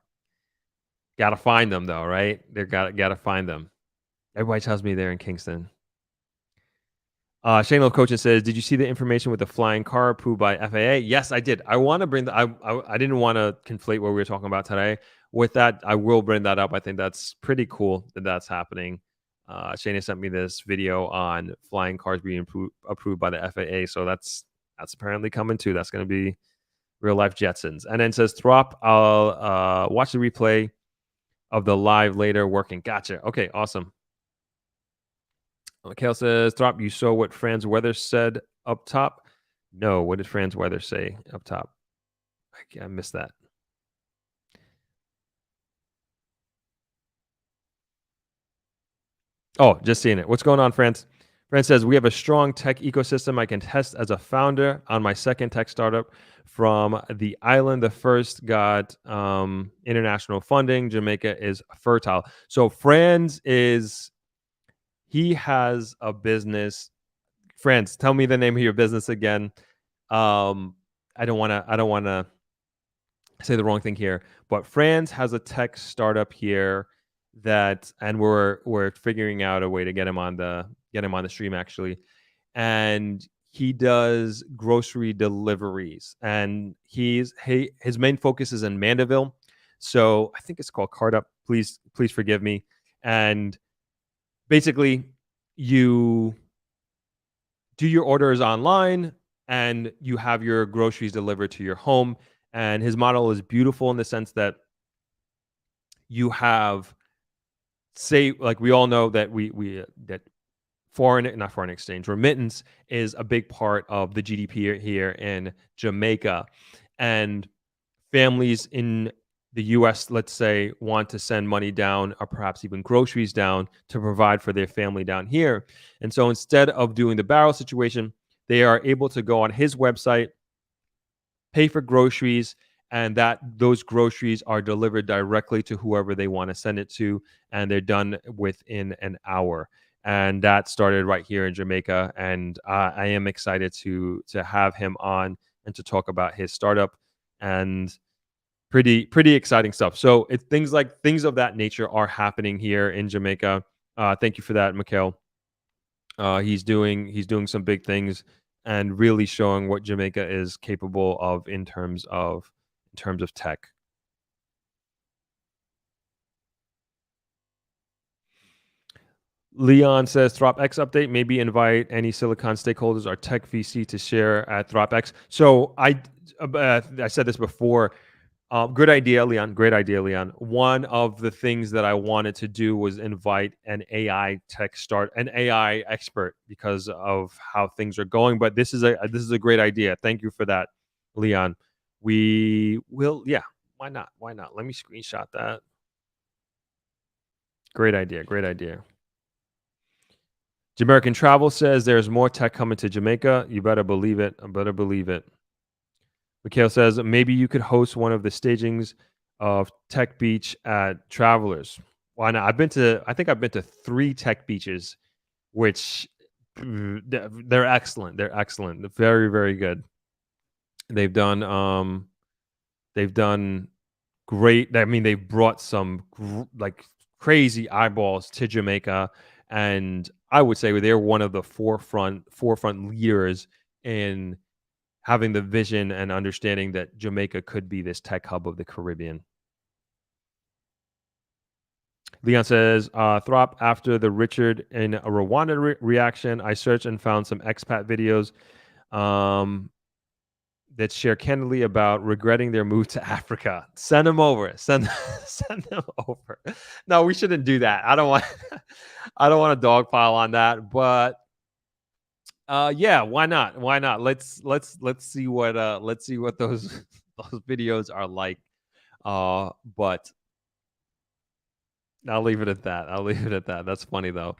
A: Gotta find them though, right? Gotta find them. Everybody tells me they're in Kingston. Shane Love Coachin says, did you see the information with the flying car approved by FAA? Yes, I did. I want to bring I didn't want to conflate what we were talking about today with that. I will bring that up. I think that's pretty cool that that's happening. Shane sent me this video on flying cars being approved by the FAA. So that's apparently coming too. That's going to be real life Jetsons. And then says, Throp, I'll watch the replay of the live later working. Gotcha. Okay, awesome. Kale says, Throp, you saw what Franz Weather said up top? No, what did Franz Weather say up top? I missed that. Oh, just seeing it. What's going on, Franz? Franz says, we have a strong tech ecosystem. I can test as a founder on my second tech startup from the island. The first got international funding. Jamaica is fertile. So Franz he has a business. Franz, tell me the name of your business again. I don't want to say the wrong thing here, but Franz has a tech startup here and we're figuring out a way to get him on the stream actually. And he does grocery deliveries, and his main focus is in Mandeville. So I think it's called Card Up. Please forgive me. And basically, you do your orders online and you have your groceries delivered to your home. And his model is beautiful in the sense that you have, say, like we all know that that not foreign exchange, remittance is a big part of the GDP here in Jamaica. And families in the US, let's say, want to send money down or perhaps even groceries down to provide for their family down here. And so instead of doing the barrel situation, they are able to go on his website, pay for groceries, and that those groceries are delivered directly to whoever they want to send it to, and they're done within an hour. And that started right here in Jamaica, and I am excited to have him on and to talk about his startup, and pretty exciting stuff. So it's things of that nature are happening here in Jamaica. Thank you for that, Mikhail. He's doing some big things and really showing what Jamaica is capable of in terms of tech. Leon says ThropX update. Maybe invite any Silicon stakeholders or tech VC to share at ThropX. So I said this before. Good idea, Leon. Great idea, Leon. One of the things that I wanted to do was invite an AI expert because of how things are going. But this is a great idea. Thank you for that, Leon. We will, yeah. Why not? Why not? Let me screenshot that. Great idea. Great idea. Jamaican Travel says there's more tech coming to Jamaica. You better believe it. I better believe it. Mikhail says maybe you could host one of the stagings of Tech Beach at Travelers. Why not? I think I've been to 3 tech beaches, which they're excellent. They're excellent. They're very, very good. They've done great. I mean, they've brought some like crazy eyeballs to Jamaica, and I would say they're one of the forefront leaders in having the vision and understanding that Jamaica could be this tech hub of the Caribbean. Leon says, Throp, after the Richard in Rwanda reaction, I searched and found some expat videos that share candidly about regretting their move to Africa. Send them over. Send them over. No, we shouldn't do that. I don't want a dogpile on that, but yeah, why not? Why not? Let's see what those those videos are like. But I'll leave it at that. I'll leave it at that. That's funny though.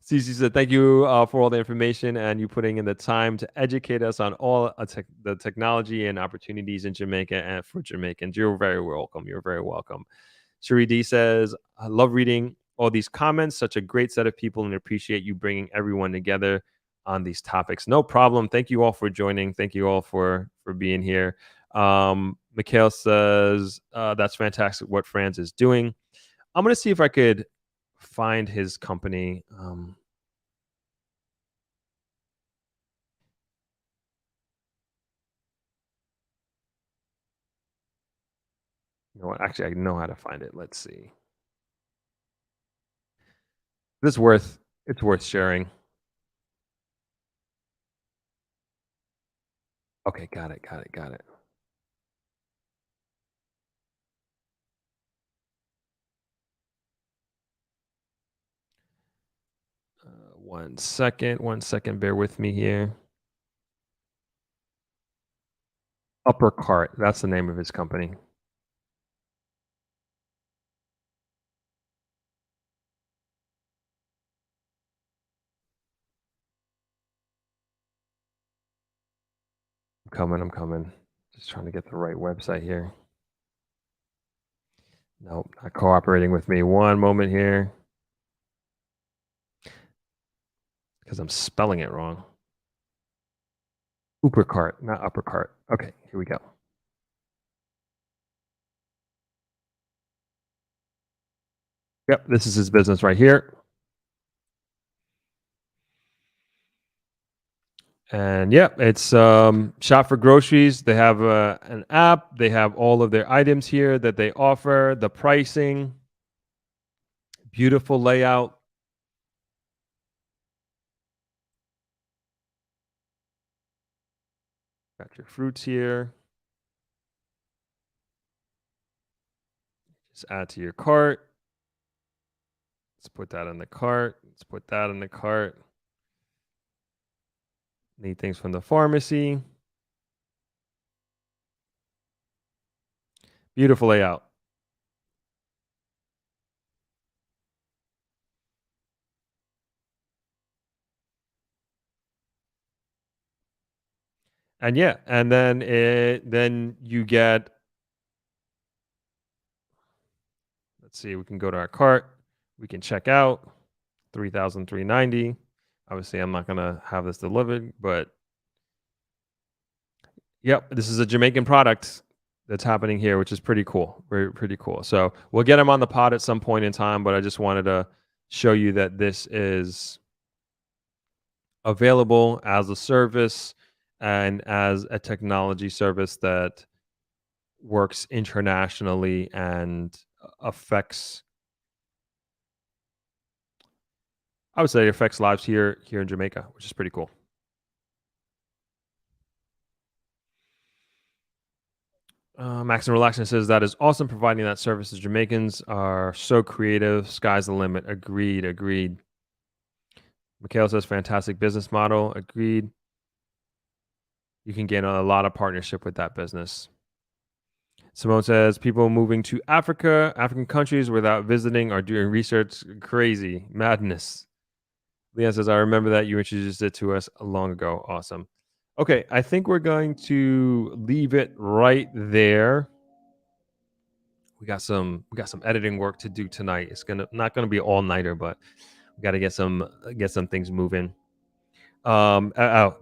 A: Cece said, "Thank you for all the information and you putting in the time to educate us on all the technology and opportunities in Jamaica and for Jamaicans. You're very welcome. You're very welcome." Cherie D says, "I love reading all these comments. Such a great set of people, and appreciate you bringing everyone together on these topics." No problem. Thank you all for joining. Thank you all for being here. Mikhail says, "That's fantastic what Franz is doing." I'm going to see if I could find his company. You know what? Actually, I know how to find it. Let's see. It's worth sharing. Okay, got it. One second. Bear with me here. Upper Cart. That's the name of his company. I'm coming. Just trying to get the right website here. Nope, not cooperating with me. One moment here. Because I'm spelling it wrong. Uppercart, not uppercart. Okay, here we go. Yep, this is his business right here. And yeah, it's Shop for Groceries. They have an app. They have all of their items here that they offer, the pricing. Beautiful layout. Got your fruits here. Just add to your cart. Let's put that in the cart. Let's put that in the cart. Need things from the pharmacy. Beautiful layout. And yeah, and then you get, let's see, we can go to our cart. We can check out 3,390. Obviously, I'm not going to have this delivered, but yep, this is a Jamaican product that's happening here, which is pretty cool. Very pretty cool. So we'll get them on the pod at some point in time, but I just wanted to show you that this is available as a service and as a technology service that works internationally and affects, I would say, affects lives here in Jamaica, which is pretty cool. Max and Relaxing says that is awesome. Providing that service as Jamaicans are so creative. Sky's the limit. Agreed. Mikhail says fantastic business model. Agreed. You can gain a lot of partnership with that business. Simone says people moving to African countries without visiting or doing research, crazy madness. Leon says, I remember that you introduced it to us long ago. Awesome. Okay, I think we're going to leave it right there. We got some editing work to do tonight. It's not gonna be all nighter, but we got to get some things moving.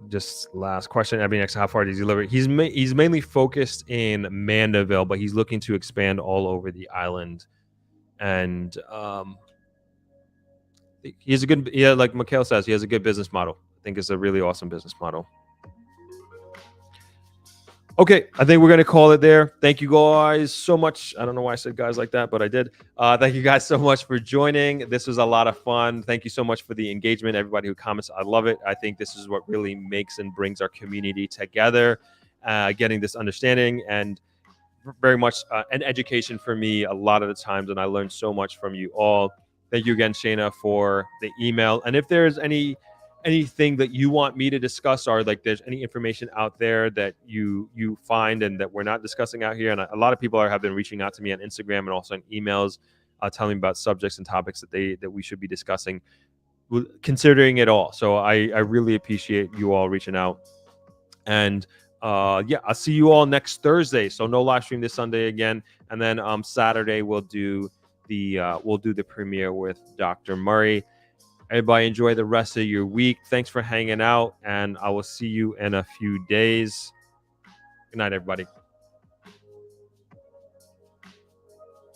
A: Just last question. Abby next, how far does he deliver? He's mainly focused in Mandeville, but he's looking to expand all over the island. And he's a good, yeah, like Mikhail says, he has a good business model. I think it's a really awesome business model. Okay, I think we're going to call it there. Thank you guys so much. I don't know why I said guys like that, but I did. Thank you guys so much for joining. This was a lot of fun. Thank you so much for the engagement, everybody who comments. I love it. I think this is what really makes and brings our community together, getting this understanding and very much an education for me a lot of the times, and I learned so much from you all. Thank you again, Shayna, for the email. And if there's anything that you want me to discuss, or like there's any information out there that you find and that we're not discussing out here, and a lot of people have been reaching out to me on Instagram and also in emails, telling me about subjects and topics that we should be discussing, considering it all. So I really appreciate you all reaching out. And yeah, I'll see you all next Thursday. So no live stream this Sunday again, and then Saturday we'll do the premiere with Dr. Murray. Everybody enjoy the rest of your week. Thanks for hanging out, and I will see you in a few days. Good night, everybody.